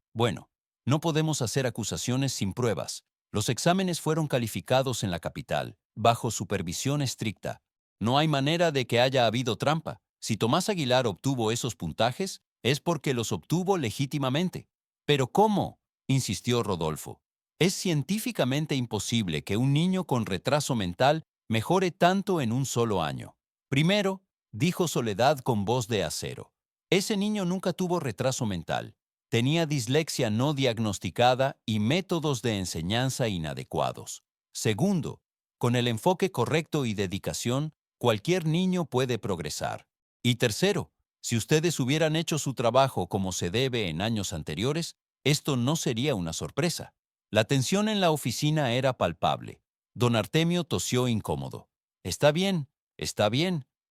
no podemos hacer acusaciones sin pruebas. Los exámenes fueron calificados en la capital, bajo supervisión estricta. No hay manera de que haya habido trampa. Si Tomás Aguilar obtuvo esos puntajes, es porque los obtuvo legítimamente. ¿Pero cómo?, insistió Rodolfo. Es científicamente imposible que un niño con retraso mental mejore tanto en un solo año. Primero, dijo Soledad con voz de acero, ese niño nunca tuvo retraso mental. Tenía dislexia no diagnosticada y métodos de enseñanza inadecuados. Segundo, con el enfoque correcto y dedicación, cualquier niño puede progresar. Y tercero, si ustedes hubieran hecho su trabajo como se debe en años anteriores, esto no sería una sorpresa. La tensión en la oficina era palpable. Don Artemio tosió incómodo. Está bien,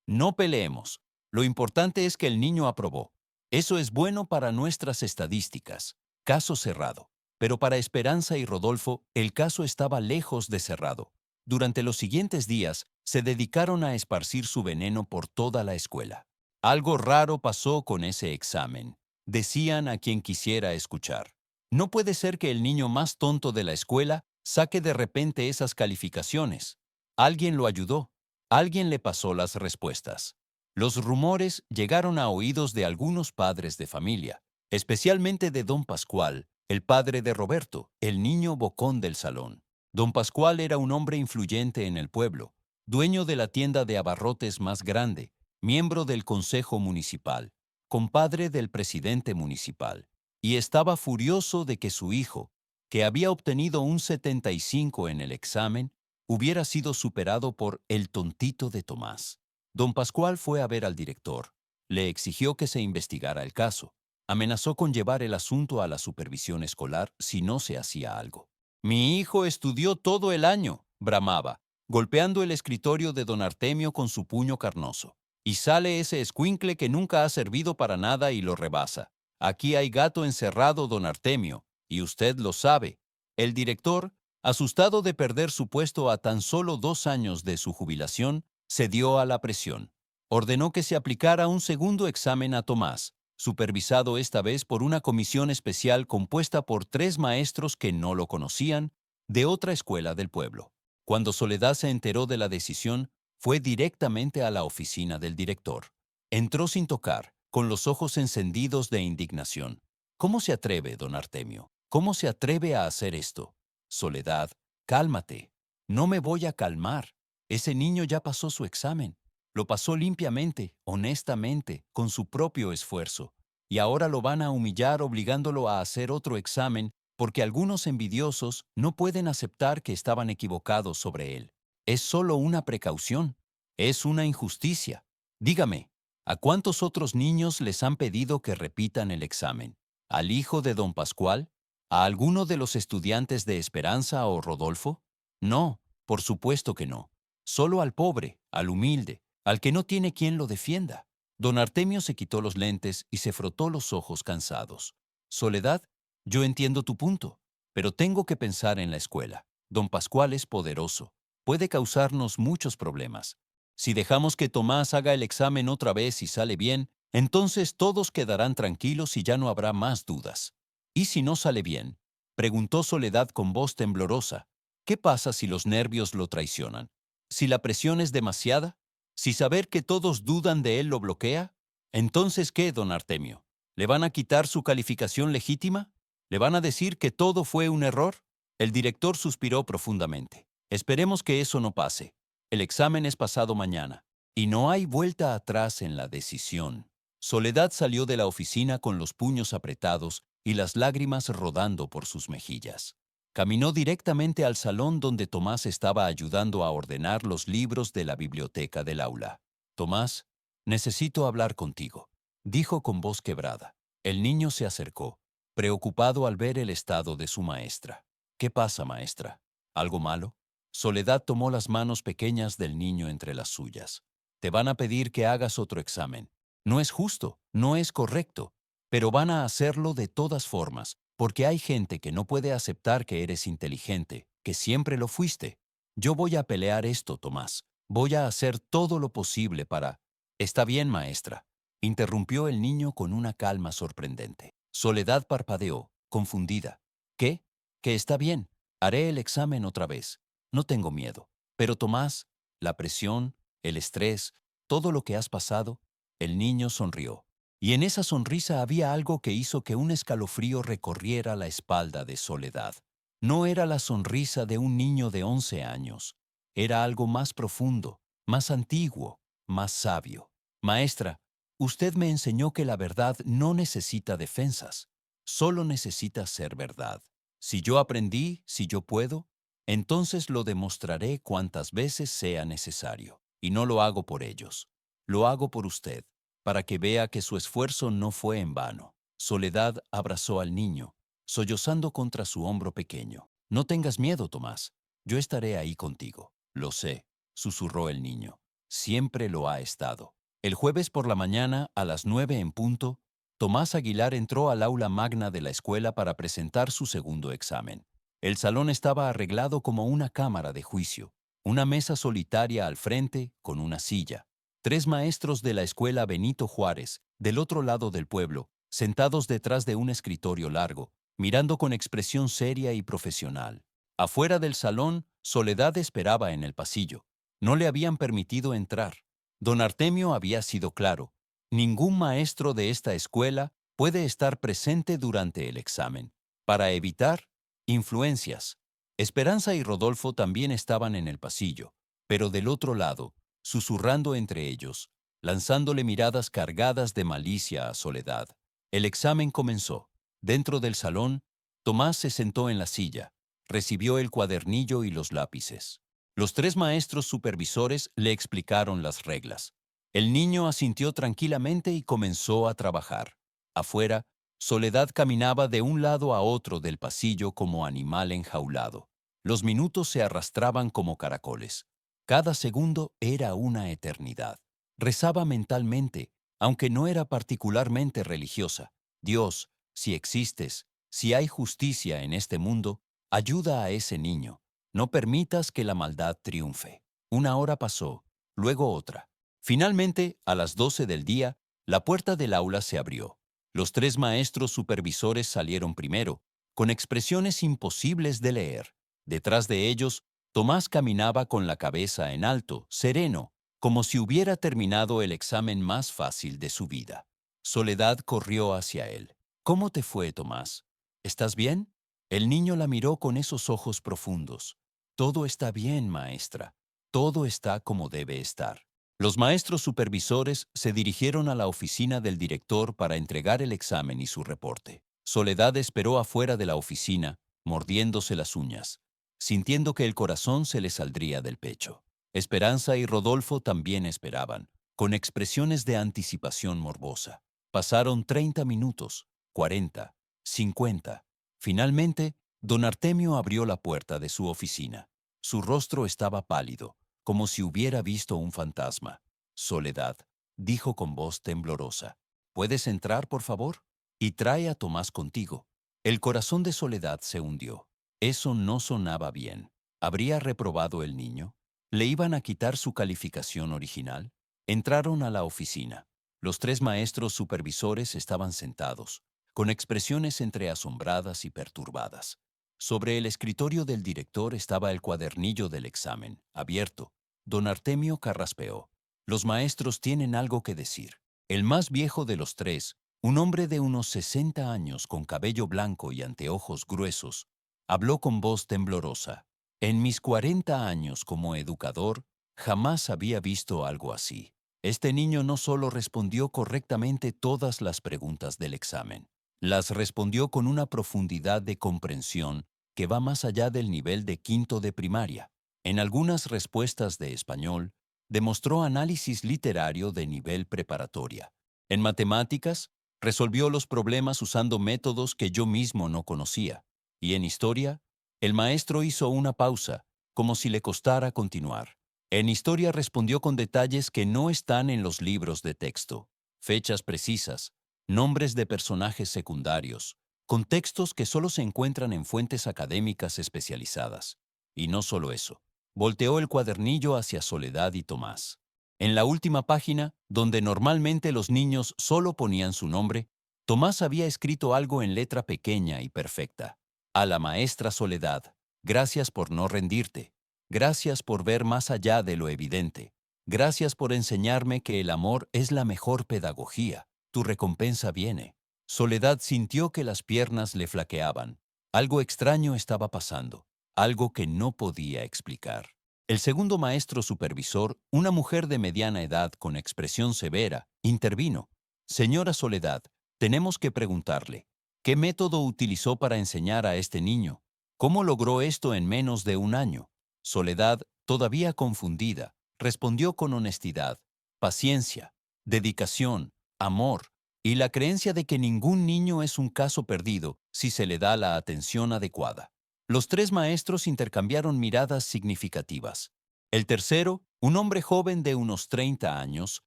no peleemos. Lo importante es que el niño aprobó. Eso es bueno para nuestras estadísticas. Caso cerrado. Pero para Esperanza y Rodolfo, el caso estaba lejos de cerrado. Durante los siguientes días, se dedicaron a esparcir su veneno por toda la escuela. Algo raro pasó con ese examen, decían a quien quisiera escuchar. No puede ser que el niño más tonto de la escuela saque de repente esas calificaciones. Alguien lo ayudó, alguien le pasó las respuestas. Los rumores llegaron a oídos de algunos padres de familia, especialmente de don Pascual, el padre de Roberto, el niño bocón del salón. Don Pascual era un hombre influyente en el pueblo, dueño de la tienda de abarrotes más grande, miembro del consejo municipal, compadre del presidente municipal, y estaba furioso de que su hijo, que había obtenido un 75 en el examen, hubiera sido superado por el tontito de Tomás. Don Pascual fue a ver al director, le exigió que se investigara el caso, amenazó con llevar el asunto a la supervisión escolar si no se hacía algo. Mi hijo estudió todo el año, bramaba, golpeando el escritorio de don Artemio con su puño carnoso. Y sale ese escuincle que nunca ha servido para nada y lo rebasa. Aquí hay gato encerrado, don Artemio, y usted lo sabe. El director, asustado de perder su puesto a tan solo 2 años de su jubilación, cedió a la presión. Ordenó que se aplicara un segundo examen a Tomás, supervisado esta vez por una comisión especial compuesta por 3 maestros que no lo conocían, de otra escuela del pueblo. Cuando Soledad se enteró de la decisión, fue directamente a la oficina del director. Entró sin tocar, con los ojos encendidos de indignación. ¿Cómo se atreve, don Artemio? ¿Cómo se atreve a hacer esto? Soledad, cálmate. No me voy a calmar. Ese niño ya pasó su examen. Lo pasó limpiamente, honestamente, con su propio esfuerzo. Y ahora lo van a humillar obligándolo a hacer otro examen porque algunos envidiosos no pueden aceptar que estaban equivocados sobre él. Es solo una precaución. Es una injusticia. Dígame, ¿a cuántos otros niños les han pedido que repitan el examen? ¿Al hijo de don Pascual? ¿A alguno de los estudiantes de Esperanza o Rodolfo? No, por supuesto que no. Solo al pobre, al humilde, al que no tiene quien lo defienda. Don Artemio se quitó los lentes y se frotó los ojos cansados. Soledad, yo entiendo tu punto, Pero tengo que pensar en la escuela. Don Pascual es poderoso. Puede causarnos muchos problemas. Si dejamos que Tomás haga el examen otra vez y sale bien, entonces todos quedarán tranquilos y ya no habrá más dudas. ¿Y si no sale bien? Preguntó Soledad con voz temblorosa. ¿Qué pasa si los nervios lo traicionan? ¿Si la presión es demasiada? ¿Si saber que todos dudan de él lo bloquea? Entonces, ¿qué, don Artemio? ¿Le van a quitar su calificación legítima? ¿Le van a decir que todo fue un error? El director suspiró profundamente. Esperemos que eso no pase. El examen es pasado mañana, y no hay vuelta atrás en la decisión. Soledad salió de la oficina con los puños apretados y las lágrimas rodando por sus mejillas. Caminó directamente al salón donde Tomás estaba ayudando a ordenar los libros de la biblioteca del aula. Tomás, necesito hablar contigo, dijo con voz quebrada. El niño se acercó, preocupado al ver el estado de su maestra. ¿Qué pasa, maestra? ¿Algo malo? Soledad tomó las manos pequeñas del niño entre las suyas. Te van a pedir que hagas otro examen. No es justo, no es correcto, pero van a hacerlo de todas formas, porque hay gente que no puede aceptar que eres inteligente, que siempre lo fuiste. Yo voy a pelear esto, Tomás. Voy a hacer todo lo posible para... Está bien, maestra, interrumpió el niño con una calma sorprendente. Soledad parpadeó, confundida. ¿Qué? Que está bien. Haré el examen otra vez. No tengo miedo. Pero Tomás, la presión, el estrés, todo lo que has pasado, el niño sonrió. Y en esa sonrisa había algo que hizo que un escalofrío recorriera la espalda de Soledad. No era la sonrisa de un niño de 11 años. Era algo más profundo, más antiguo, más sabio. Maestra, usted me enseñó que la verdad no necesita defensas, solo necesita ser verdad. Si yo aprendí, si yo puedo, entonces lo demostraré cuantas veces sea necesario. Y no lo hago por ellos, lo hago por usted, para que vea que su esfuerzo no fue en vano. Soledad abrazó al niño, sollozando contra su hombro pequeño. No tengas miedo, Tomás, yo estaré ahí contigo. Lo sé, susurró el niño. Siempre lo ha estado. El jueves por la mañana, a las 9 en punto, Tomás Aguilar entró al aula magna de la escuela para presentar su segundo examen. El salón estaba arreglado como una cámara de juicio, una mesa solitaria al frente con una silla. Tres maestros de la escuela Benito Juárez, del otro lado del pueblo, sentados detrás de un escritorio largo, mirando con expresión seria y profesional. Afuera del salón, Soledad esperaba en el pasillo. No le habían permitido entrar. Don Artemio había sido claro. Ningún maestro de esta escuela puede estar presente durante el examen, para evitar influencias. Esperanza y Rodolfo también estaban en el pasillo, pero del otro lado, susurrando entre ellos, lanzándole miradas cargadas de malicia a Soledad. El examen comenzó. Dentro del salón, Tomás se sentó en la silla, recibió el cuadernillo y los lápices. Los tres maestros supervisores le explicaron las reglas. El niño asintió tranquilamente y comenzó a trabajar. Afuera, Soledad caminaba de un lado a otro del pasillo como animal enjaulado. Los minutos se arrastraban como caracoles. Cada segundo era una eternidad. Rezaba mentalmente, aunque no era particularmente religiosa. Dios, si existes, si hay justicia en este mundo, ayuda a ese niño. No permitas que la maldad triunfe. Una hora pasó, luego otra. Finalmente, a las 12 del día, la puerta del aula se abrió. Los tres maestros supervisores salieron primero, con expresiones imposibles de leer. Detrás de ellos, Tomás caminaba con la cabeza en alto, sereno, como si hubiera terminado el examen más fácil de su vida. Soledad corrió hacia él. ¿Cómo te fue, Tomás? ¿Estás bien? El niño la miró con esos ojos profundos. Todo está bien, maestra. Todo está como debe estar. Los maestros supervisores se dirigieron a la oficina del director para entregar el examen y su reporte. Soledad esperó afuera de la oficina, mordiéndose las uñas, sintiendo que el corazón se le saldría del pecho. Esperanza y Rodolfo también esperaban, con expresiones de anticipación morbosa. Pasaron 30 minutos, 40, 50. Finalmente, don Artemio abrió la puerta de su oficina. Su rostro estaba pálido, como si hubiera visto un fantasma. Soledad, dijo con voz temblorosa, ¿puedes entrar, por favor? Y trae a Tomás contigo. El corazón de Soledad se hundió. Eso no sonaba bien. ¿Habría reprobado el niño? ¿Le iban a quitar su calificación original? Entraron a la oficina. Los tres maestros supervisores estaban sentados, con expresiones entre asombradas y perturbadas. Sobre el escritorio del director estaba el cuadernillo del examen, abierto. Don Artemio carraspeó. Los maestros tienen algo que decir. El más viejo de los tres, un hombre de unos 60 años con cabello blanco y anteojos gruesos, habló con voz temblorosa. En mis 40 años como educador, jamás había visto algo así. Este niño no solo respondió correctamente todas las preguntas del examen, las respondió con una profundidad de comprensión que va más allá del nivel de quinto de primaria. En algunas respuestas de español, demostró análisis literario de nivel preparatoria. En matemáticas, resolvió los problemas usando métodos que yo mismo no conocía. Y en historia, el maestro hizo una pausa, como si le costara continuar. En historia respondió con detalles que no están en los libros de texto, fechas precisas, nombres de personajes secundarios, contextos que solo se encuentran en fuentes académicas especializadas. Y no solo eso. Volteó el cuadernillo hacia Soledad y Tomás. En la última página, donde normalmente los niños solo ponían su nombre, Tomás había escrito algo en letra pequeña y perfecta. A la maestra Soledad, gracias por no rendirte. Gracias por ver más allá de lo evidente. Gracias por enseñarme que el amor es la mejor pedagogía. Tu recompensa viene. Soledad sintió que las piernas le flaqueaban. Algo extraño estaba pasando, algo que no podía explicar. El segundo maestro supervisor, una mujer de mediana edad con expresión severa, intervino. Señora Soledad, tenemos que preguntarle, ¿qué método utilizó para enseñar a este niño? ¿Cómo logró esto en menos de un año? Soledad, todavía confundida, respondió con honestidad, paciencia, dedicación, amor y la creencia de que ningún niño es un caso perdido si se le da la atención adecuada. Los tres maestros intercambiaron miradas significativas. El tercero, un hombre joven de unos 30 años,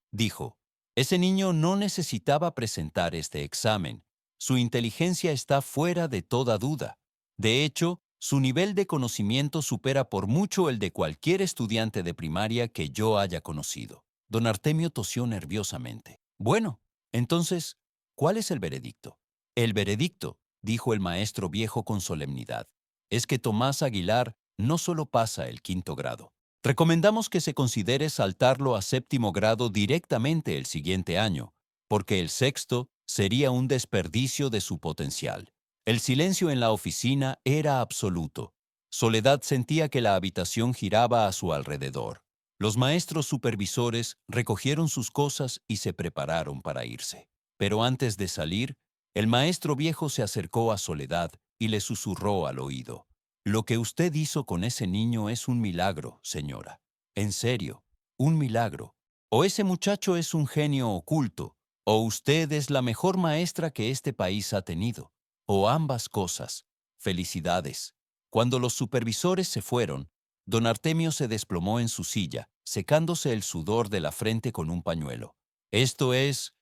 dijo, ese niño no necesitaba presentar este examen. Su inteligencia está fuera de toda duda. De hecho, su nivel de conocimiento supera por mucho el de cualquier estudiante de primaria que yo haya conocido. Don Artemio tosió nerviosamente. Bueno, entonces, ¿cuál es el veredicto? El veredicto, dijo el maestro viejo con solemnidad, es que Tomás Aguilar no solo pasa el quinto grado. Recomendamos que se considere saltarlo a séptimo grado directamente el siguiente año, porque el sexto sería un desperdicio de su potencial. El silencio en la oficina era absoluto. Soledad sentía que la habitación giraba a su alrededor. Los maestros supervisores recogieron sus cosas y se prepararon para irse. Pero antes de salir, el maestro viejo se acercó a Soledad y le susurró al oído. Lo que usted hizo con ese niño es un milagro, señora. En serio, un milagro. O ese muchacho es un genio oculto, o usted es la mejor maestra que este país ha tenido. O ambas cosas. Felicidades. Cuando los supervisores se fueron, don Artemio se desplomó en su silla, secándose el sudor de la frente con un pañuelo. Esto es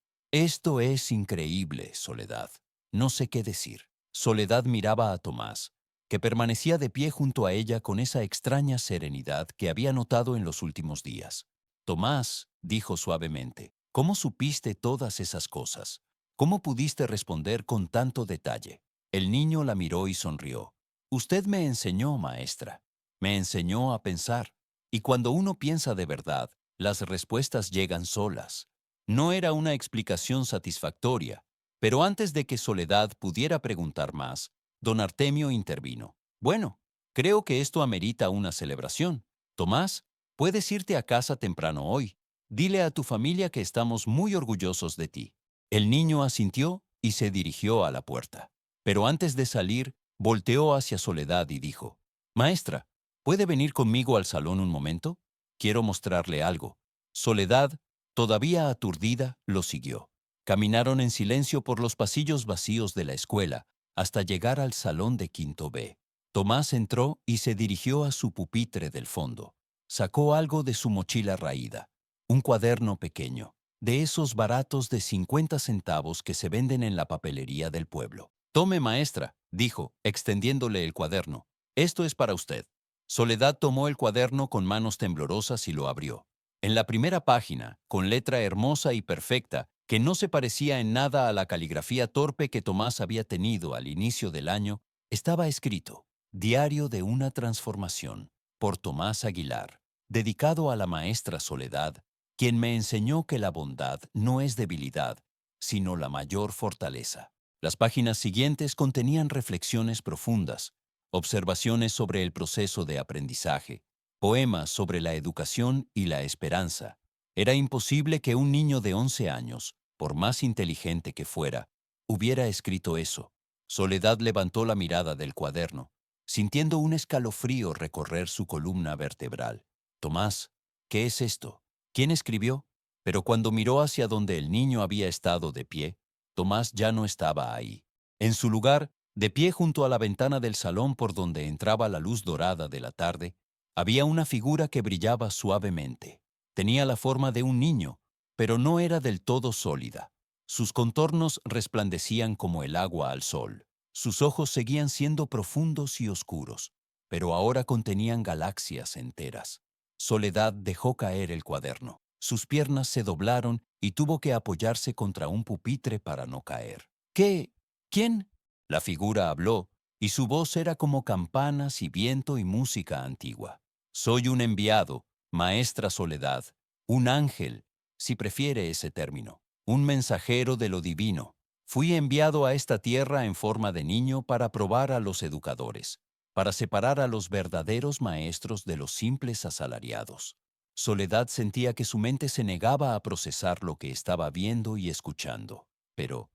increíble, Soledad. No sé qué decir. Soledad miraba a Tomás, que permanecía de pie junto a ella con esa extraña serenidad que había notado en los últimos días. Tomás, dijo suavemente, ¿cómo supiste todas esas cosas? ¿Cómo pudiste responder con tanto detalle? El niño la miró y sonrió. Usted me enseñó, maestra. Me enseñó a pensar. Y cuando uno piensa de verdad, las respuestas llegan solas. No era una explicación satisfactoria, pero antes de que Soledad pudiera preguntar más, don Artemio intervino. Bueno, creo que esto amerita una celebración. Tomás, puedes irte a casa temprano hoy. Dile a tu familia que estamos muy orgullosos de ti. El niño asintió y se dirigió a la puerta. Pero antes de salir, volteó hacia Soledad y dijo, Maestra, ¿puede venir conmigo al salón un momento? Quiero mostrarle algo. Soledad, todavía aturdida, lo siguió. Caminaron en silencio por los pasillos vacíos de la escuela hasta llegar al salón de quinto B. Tomás entró y se dirigió a su pupitre del fondo. Sacó algo de su mochila raída, un cuaderno pequeño, de esos baratos de 50 centavos que se venden en la papelería del pueblo. Tome, maestra, dijo, extendiéndole el cuaderno. Esto es para usted. Soledad tomó el cuaderno con manos temblorosas y lo abrió. En la primera página, con letra hermosa y perfecta, que no se parecía en nada a la caligrafía torpe que Tomás había tenido al inicio del año, estaba escrito: Diario de una transformación, por Tomás Aguilar, dedicado a la maestra Soledad, quien me enseñó que la bondad no es debilidad, sino la mayor fortaleza. Las páginas siguientes contenían reflexiones profundas, observaciones sobre el proceso de aprendizaje, poemas sobre la educación y la esperanza. Era imposible que un niño de 11 años, por más inteligente que fuera, hubiera escrito eso. Soledad levantó la mirada del cuaderno, sintiendo un escalofrío recorrer su columna vertebral. Tomás, ¿qué es esto? ¿Quién escribió? Pero cuando miró hacia donde el niño había estado de pie, Tomás ya no estaba ahí. En su lugar, de pie junto a la ventana del salón por donde entraba la luz dorada de la tarde, había una figura que brillaba suavemente. Tenía la forma de un niño, pero no era del todo sólida. Sus contornos resplandecían como el agua al sol. Sus ojos seguían siendo profundos y oscuros, pero ahora contenían galaxias enteras. Soledad dejó caer el cuaderno. Sus piernas se doblaron y tuvo que apoyarse contra un pupitre para no caer. ¿Qué? ¿Quién? La figura habló, y su voz era como campanas y viento y música antigua. Soy un enviado, maestra Soledad, un ángel, si prefiere ese término, un mensajero de lo divino. Fui enviado a esta tierra en forma de niño para probar a los educadores, para separar a los verdaderos maestros de los simples asalariados. Soledad sentía que su mente se negaba a procesar lo que estaba viendo y escuchando. Pero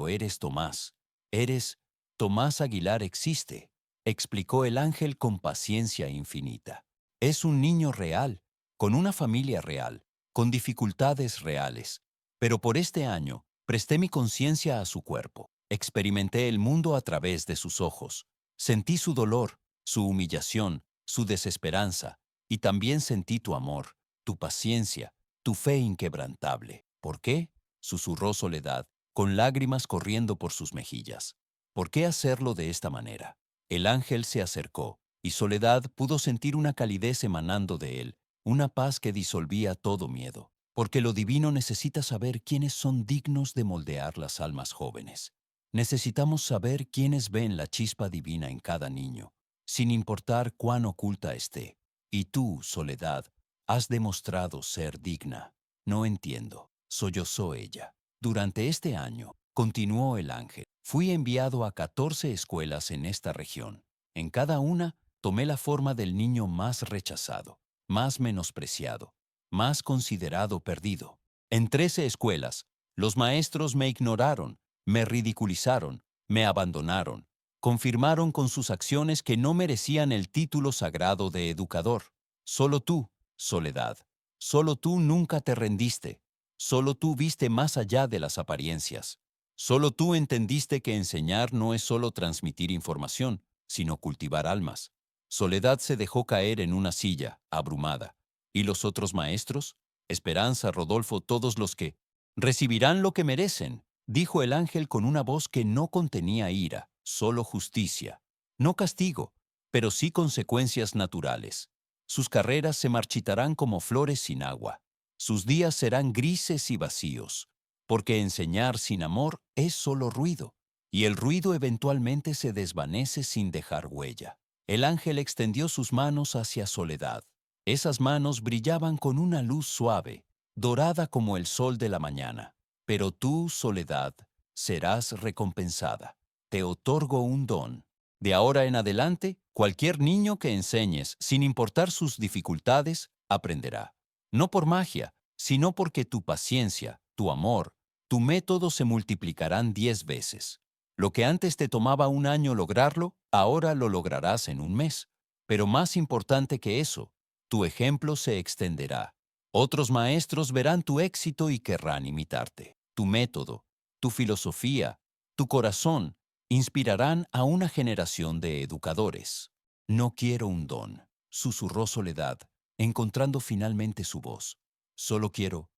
eres Tomás. Eres Tomás Aguilar existe, explicó el ángel con paciencia infinita. Es un niño real, con una familia real, con dificultades reales. Pero por este año presté mi conciencia a su cuerpo. Experimenté el mundo a través de sus ojos. Sentí su dolor, su humillación, su desesperanza, y también sentí tu amor, tu paciencia, tu fe inquebrantable. ¿Por qué? Susurró Soledad, con lágrimas corriendo por sus mejillas. ¿Por qué hacerlo de esta manera? El ángel se acercó, y Soledad pudo sentir una calidez emanando de él, una paz que disolvía todo miedo. Porque lo divino necesita saber quiénes son dignos de moldear las almas jóvenes. Necesitamos saber quiénes ven la chispa divina en cada niño, sin importar cuán oculta esté. Y tú, Soledad, has demostrado ser digna. No entiendo, sollozó ella. Durante este año, continuó el ángel, fui enviado a 14 escuelas en esta región. En cada una, tomé la forma del niño más rechazado, más menospreciado, más considerado perdido. En 13 escuelas, los maestros me ignoraron, me ridiculizaron, me abandonaron, confirmaron con sus acciones que no merecían el título sagrado de educador. Solo tú, Soledad, solo tú nunca te rendiste. Solo tú viste más allá de las apariencias. Solo tú entendiste que enseñar no es solo transmitir información, sino cultivar almas. Soledad se dejó caer en una silla, abrumada. ¿Y los otros maestros? Esperanza, Rodolfo, todos los que recibirán lo que merecen, dijo el ángel con una voz que no contenía ira, solo justicia. No castigo, pero sí consecuencias naturales. Sus carreras se marchitarán como flores sin agua. Sus días serán grises y vacíos, porque enseñar sin amor es solo ruido, y el ruido eventualmente se desvanece sin dejar huella. El ángel extendió sus manos hacia Soledad. Esas manos brillaban con una luz suave, dorada como el sol de la mañana. Pero tú, Soledad, serás recompensada. Te otorgo un don. De ahora en adelante, cualquier niño que enseñes, sin importar sus dificultades, aprenderá. No por magia, sino porque tu paciencia, tu amor, tu método se multiplicarán 10 veces. Lo que antes te tomaba un año lograrlo, ahora lo lograrás en un mes. Pero más importante que eso, tu ejemplo se extenderá. Otros maestros verán tu éxito y querrán imitarte. Tu método, tu filosofía, tu corazón inspirarán a una generación de educadores. No quiero un don, susurró Soledad, encontrando finalmente su voz. Solo quiero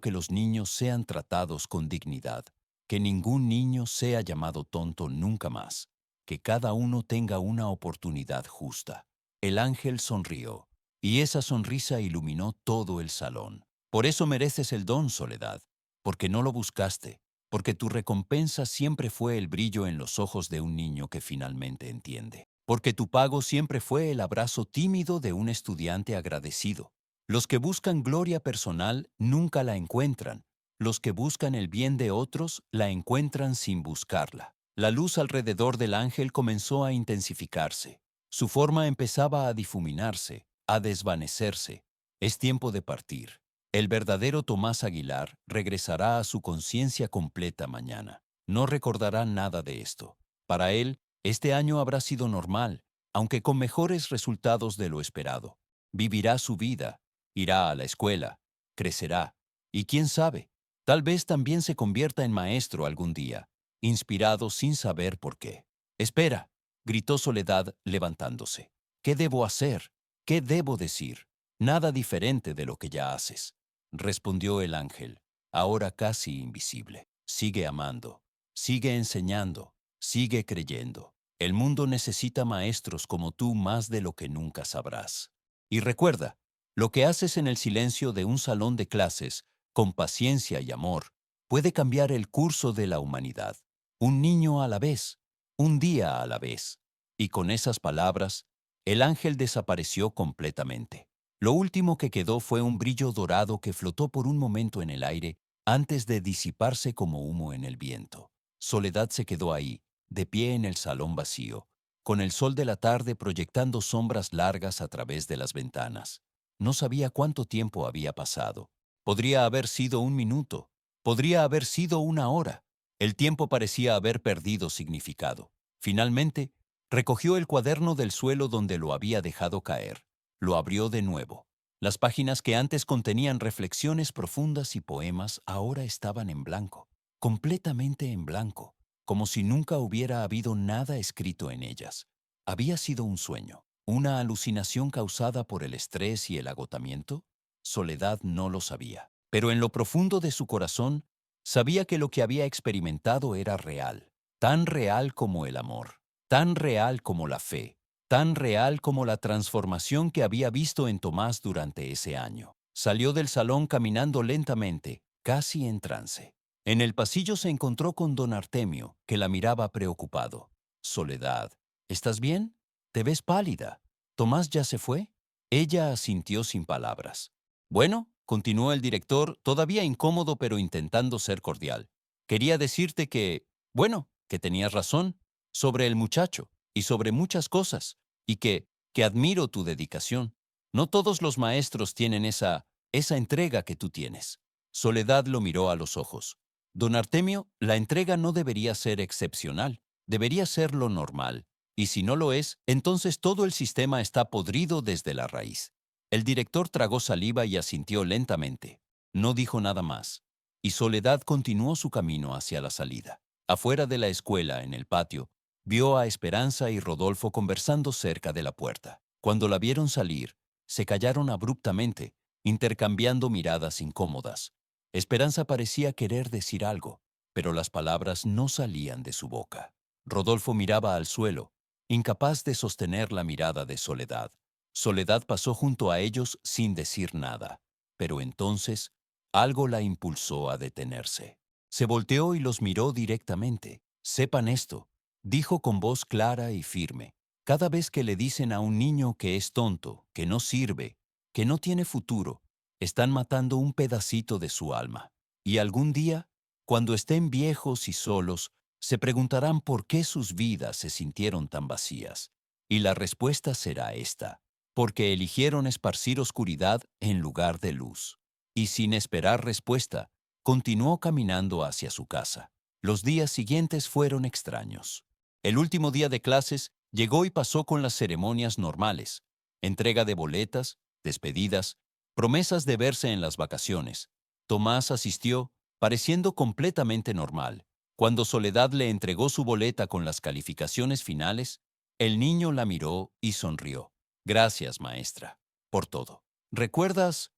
que los niños sean tratados con dignidad. Que ningún niño sea llamado tonto nunca más. Que cada uno tenga una oportunidad justa. El ángel sonrió, y esa sonrisa iluminó todo el salón. Por eso mereces el don, Soledad, porque no lo buscaste, porque tu recompensa siempre fue el brillo en los ojos de un niño que finalmente entiende, porque tu pago siempre fue el abrazo tímido de un estudiante agradecido. Los que buscan gloria personal nunca la encuentran. Los que buscan el bien de otros la encuentran sin buscarla. La luz alrededor del ángel comenzó a intensificarse. Su forma empezaba a difuminarse, a desvanecerse. Es tiempo de partir. El verdadero Tomás Aguilar regresará a su conciencia completa mañana. No recordará nada de esto. Para él, este año habrá sido normal, aunque con mejores resultados de lo esperado. Vivirá su vida, irá a la escuela, crecerá, y quién sabe, tal vez también se convierta en maestro algún día, inspirado sin saber por qué. Espera, gritó Soledad levantándose. ¿Qué debo hacer? ¿Qué debo decir? Nada diferente de lo que ya haces, respondió el ángel, ahora casi invisible. Sigue amando, sigue enseñando, sigue creyendo. El mundo necesita maestros como tú más de lo que nunca sabrás. Y recuerda, lo que haces en el silencio de un salón de clases, con paciencia y amor, puede cambiar el curso de la humanidad. Un niño a la vez, un día a la vez. Y con esas palabras, el ángel desapareció completamente. Lo último que quedó fue un brillo dorado que flotó por un momento en el aire antes de disiparse como humo en el viento. Soledad se quedó ahí, de pie en el salón vacío, con el sol de la tarde proyectando sombras largas a través de las ventanas. No sabía cuánto tiempo había pasado. Podría haber sido un minuto, podría haber sido una hora. El tiempo parecía haber perdido significado. Finalmente, recogió el cuaderno del suelo donde lo había dejado caer. Lo abrió de nuevo. Las páginas que antes contenían reflexiones profundas y poemas ahora estaban en blanco, completamente en blanco, como si nunca hubiera habido nada escrito en ellas. ¿Había sido un sueño, una alucinación causada por el estrés y el agotamiento? Soledad no lo sabía, pero en lo profundo de su corazón sabía que lo que había experimentado era real, tan real como el amor, tan real como la fe, tan real como la transformación que había visto en Tomás durante ese año. Salió del salón caminando lentamente, casi en trance. En el pasillo se encontró con don Artemio, que la miraba preocupado. Soledad, ¿estás bien? Te ves pálida. ¿Tomás ya se fue? Ella asintió sin palabras. Bueno, continuó el director, todavía incómodo pero intentando ser cordial. Quería decirte bueno, que tenías razón, sobre el muchacho y sobre muchas cosas, y que admiro tu dedicación. No todos los maestros tienen esa entrega que tú tienes. Soledad lo miró a los ojos. Don Artemio, la entrega no debería ser excepcional, debería ser lo normal, y si no lo es, entonces todo el sistema está podrido desde la raíz. El director tragó saliva y asintió lentamente. No dijo nada más, y Soledad continuó su camino hacia la salida. Afuera de la escuela, en el patio, vio a Esperanza y Rodolfo conversando cerca de la puerta. Cuando la vieron salir, se callaron abruptamente, intercambiando miradas incómodas. Esperanza parecía querer decir algo, pero las palabras no salían de su boca. Rodolfo miraba al suelo, incapaz de sostener la mirada de Soledad. Soledad pasó junto a ellos sin decir nada, pero entonces algo la impulsó a detenerse. Se volteó y los miró directamente. Sepan esto, dijo con voz clara y firme. Cada vez que le dicen a un niño que es tonto, que no sirve, que no tiene futuro, están matando un pedacito de su alma. Y algún día, cuando estén viejos y solos, se preguntarán por qué sus vidas se sintieron tan vacías. Y la respuesta será esta: porque eligieron esparcir oscuridad en lugar de luz. Y sin esperar respuesta, continuó caminando hacia su casa. Los días siguientes fueron extraños. El último día de clases llegó y pasó con las ceremonias normales: entrega de boletas, despedidas, promesas de verse en las vacaciones. Tomás asistió, pareciendo completamente normal. Cuando Soledad le entregó su boleta con las calificaciones finales, el niño la miró y sonrió. Gracias, maestra, por todo. ¿Recuerdas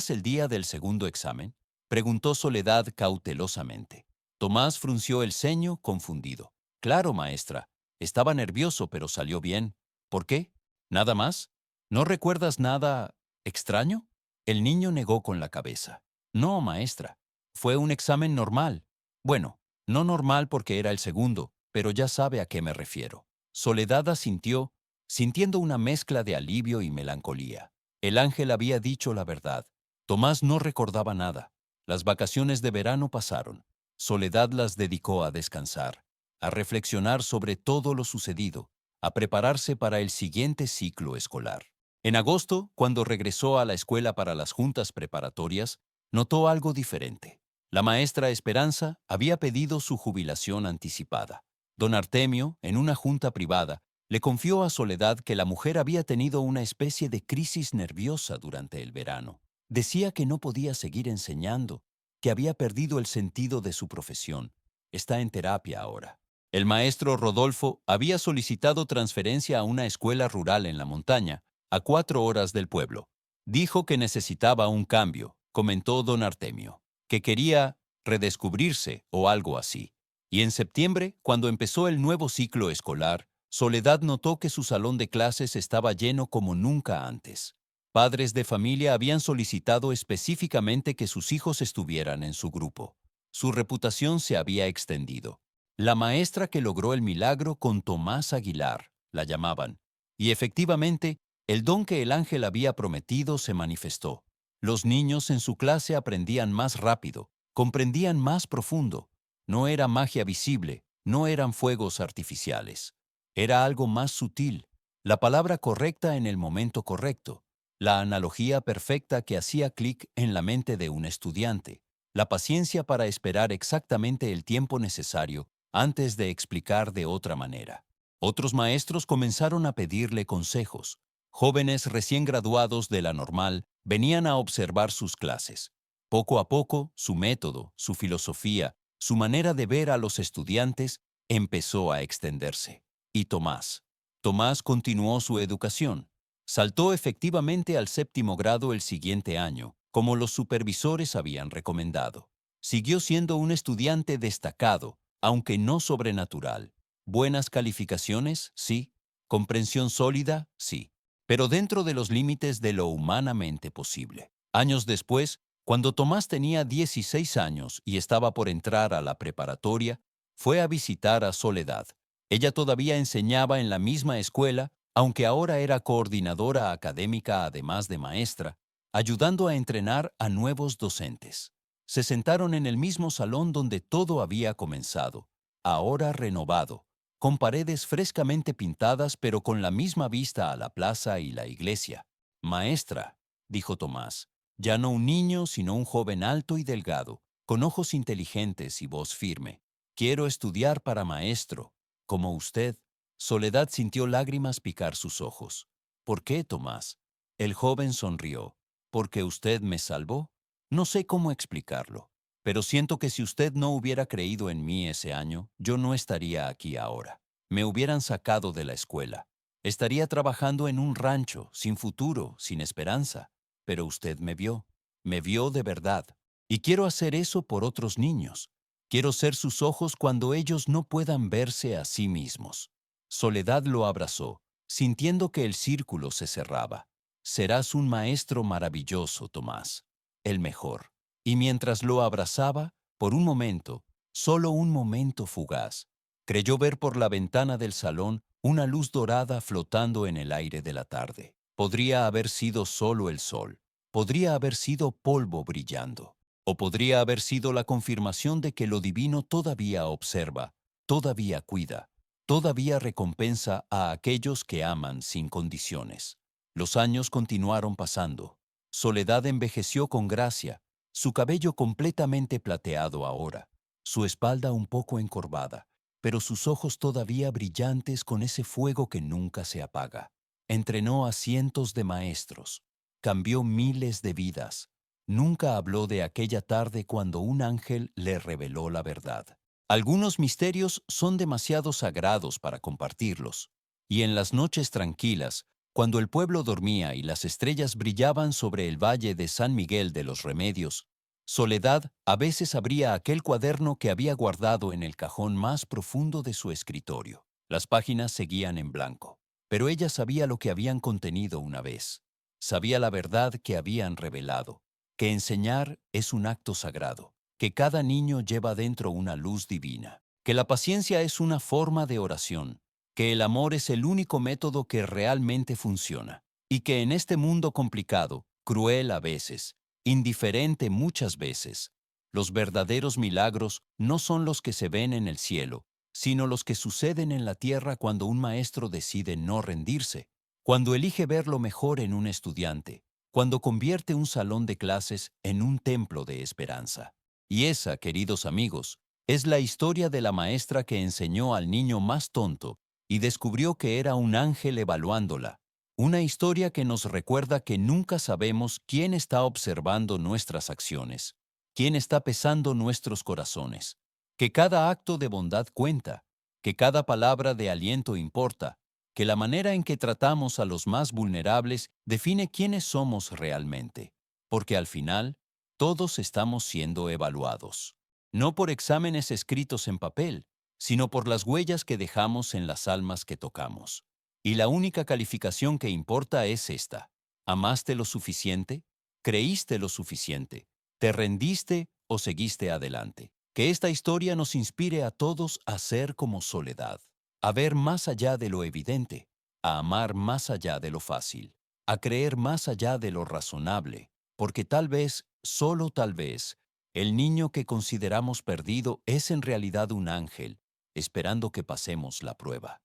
el día del segundo examen? Preguntó Soledad cautelosamente. Tomás frunció el ceño, confundido. Claro, maestra. Estaba nervioso, pero salió bien. ¿Por qué? ¿Nada más? ¿No recuerdas nada extraño? El niño negó con la cabeza. No, maestra. Fue un examen normal. Bueno, no normal porque era el segundo, pero ya sabe a qué me refiero. Soledad asintió, sintiendo una mezcla de alivio y melancolía. El ángel había dicho la verdad. Tomás no recordaba nada. Las vacaciones de verano pasaron. Soledad las dedicó a descansar, a reflexionar sobre todo lo sucedido, a prepararse para el siguiente ciclo escolar. En agosto, cuando regresó a la escuela para las juntas preparatorias, notó algo diferente. La maestra Esperanza había pedido su jubilación anticipada. Don Artemio, en una junta privada, le confió a Soledad que la mujer había tenido una especie de crisis nerviosa durante el verano. Decía que no podía seguir enseñando, que había perdido el sentido de su profesión. Está en terapia ahora. El maestro Rodolfo había solicitado transferencia a una escuela rural en la montaña, a 4 horas del pueblo. Dijo que necesitaba un cambio, comentó don Artemio, que quería redescubrirse o algo así. Y en septiembre, cuando empezó el nuevo ciclo escolar, Soledad notó que su salón de clases estaba lleno como nunca antes. Padres de familia habían solicitado específicamente que sus hijos estuvieran en su grupo. Su reputación se había extendido. La maestra que logró el milagro con Tomás Aguilar, la llamaban. Y efectivamente, el don que el ángel había prometido se manifestó. Los niños en su clase aprendían más rápido, comprendían más profundo. No era magia visible, no eran fuegos artificiales. Era algo más sutil, la palabra correcta en el momento correcto, la analogía perfecta que hacía clic en la mente de un estudiante, la paciencia para esperar exactamente el tiempo necesario antes de explicar de otra manera. Otros maestros comenzaron a pedirle consejos. Jóvenes recién graduados de la normal venían a observar sus clases. Poco a poco, su método, su filosofía, su manera de ver a los estudiantes empezó a extenderse. Y Tomás continuó su educación. Saltó efectivamente al 7º grado el siguiente año, como los supervisores habían recomendado. Siguió siendo un estudiante destacado, aunque no sobrenatural. Buenas calificaciones, sí. Comprensión sólida, sí. Pero dentro de los límites de lo humanamente posible. Años después, cuando Tomás tenía 16 años y estaba por entrar a la preparatoria, fue a visitar a Soledad. Ella todavía enseñaba en la misma escuela, aunque ahora era coordinadora académica además de maestra, ayudando a entrenar a nuevos docentes. Se sentaron en el mismo salón donde todo había comenzado, ahora renovado, con paredes frescamente pintadas pero con la misma vista a la plaza y la iglesia. Maestra, dijo Tomás, ya no un niño sino un joven alto y delgado, con ojos inteligentes y voz firme. Quiero estudiar para maestro, como usted. Soledad sintió lágrimas picar sus ojos. ¿Por qué, Tomás? El joven sonrió. ¿Porque usted me salvó? No sé cómo explicarlo, pero siento que si usted no hubiera creído en mí ese año, yo no estaría aquí ahora. Me hubieran sacado de la escuela. Estaría trabajando en un rancho, sin futuro, sin esperanza. Pero usted me vio de verdad. Y quiero hacer eso por otros niños. Quiero ser sus ojos cuando ellos no puedan verse a sí mismos. Soledad lo abrazó, sintiendo que el círculo se cerraba. Serás un maestro maravilloso, Tomás, el mejor. Y mientras lo abrazaba, por un momento, solo un momento fugaz, creyó ver por la ventana del salón una luz dorada flotando en el aire de la tarde. Podría haber sido solo el sol, podría haber sido polvo brillando, o podría haber sido la confirmación de que lo divino todavía observa, todavía cuida, todavía recompensa a aquellos que aman sin condiciones. Los años continuaron pasando. Soledad envejeció con gracia, su cabello completamente plateado ahora, su espalda un poco encorvada, pero sus ojos todavía brillantes con ese fuego que nunca se apaga. Entrenó a cientos de maestros, cambió miles de vidas. Nunca habló de aquella tarde cuando un ángel le reveló la verdad. Algunos misterios son demasiado sagrados para compartirlos, y en las noches tranquilas, cuando el pueblo dormía y las estrellas brillaban sobre el valle de San Miguel de los Remedios, Soledad a veces abría aquel cuaderno que había guardado en el cajón más profundo de su escritorio. Las páginas seguían en blanco, pero ella sabía lo que habían contenido una vez. Sabía la verdad que habían revelado, que enseñar es un acto sagrado, que cada niño lleva dentro una luz divina, que la paciencia es una forma de oración, que el amor es el único método que realmente funciona, y que en este mundo complicado, cruel a veces, indiferente muchas veces, los verdaderos milagros no son los que se ven en el cielo, sino los que suceden en la tierra cuando un maestro decide no rendirse, cuando elige ver lo mejor en un estudiante, cuando convierte un salón de clases en un templo de esperanza. Y esa, queridos amigos, es la historia de la maestra que enseñó al niño más tonto y descubrió que era un ángel evaluándola. Una historia que nos recuerda que nunca sabemos quién está observando nuestras acciones, quién está pesando nuestros corazones, que cada acto de bondad cuenta, que cada palabra de aliento importa, que la manera en que tratamos a los más vulnerables define quiénes somos realmente, porque al final todos estamos siendo evaluados, no por exámenes escritos en papel, sino por las huellas que dejamos en las almas que tocamos. Y la única calificación que importa es esta: ¿amaste lo suficiente? ¿Creíste lo suficiente? ¿Te rendiste o seguiste adelante? Que esta historia nos inspire a todos a ser como Soledad, a ver más allá de lo evidente, a amar más allá de lo fácil, a creer más allá de lo razonable, porque tal vez, solo tal vez, el niño que consideramos perdido es en realidad un ángel, esperando que pasemos la prueba.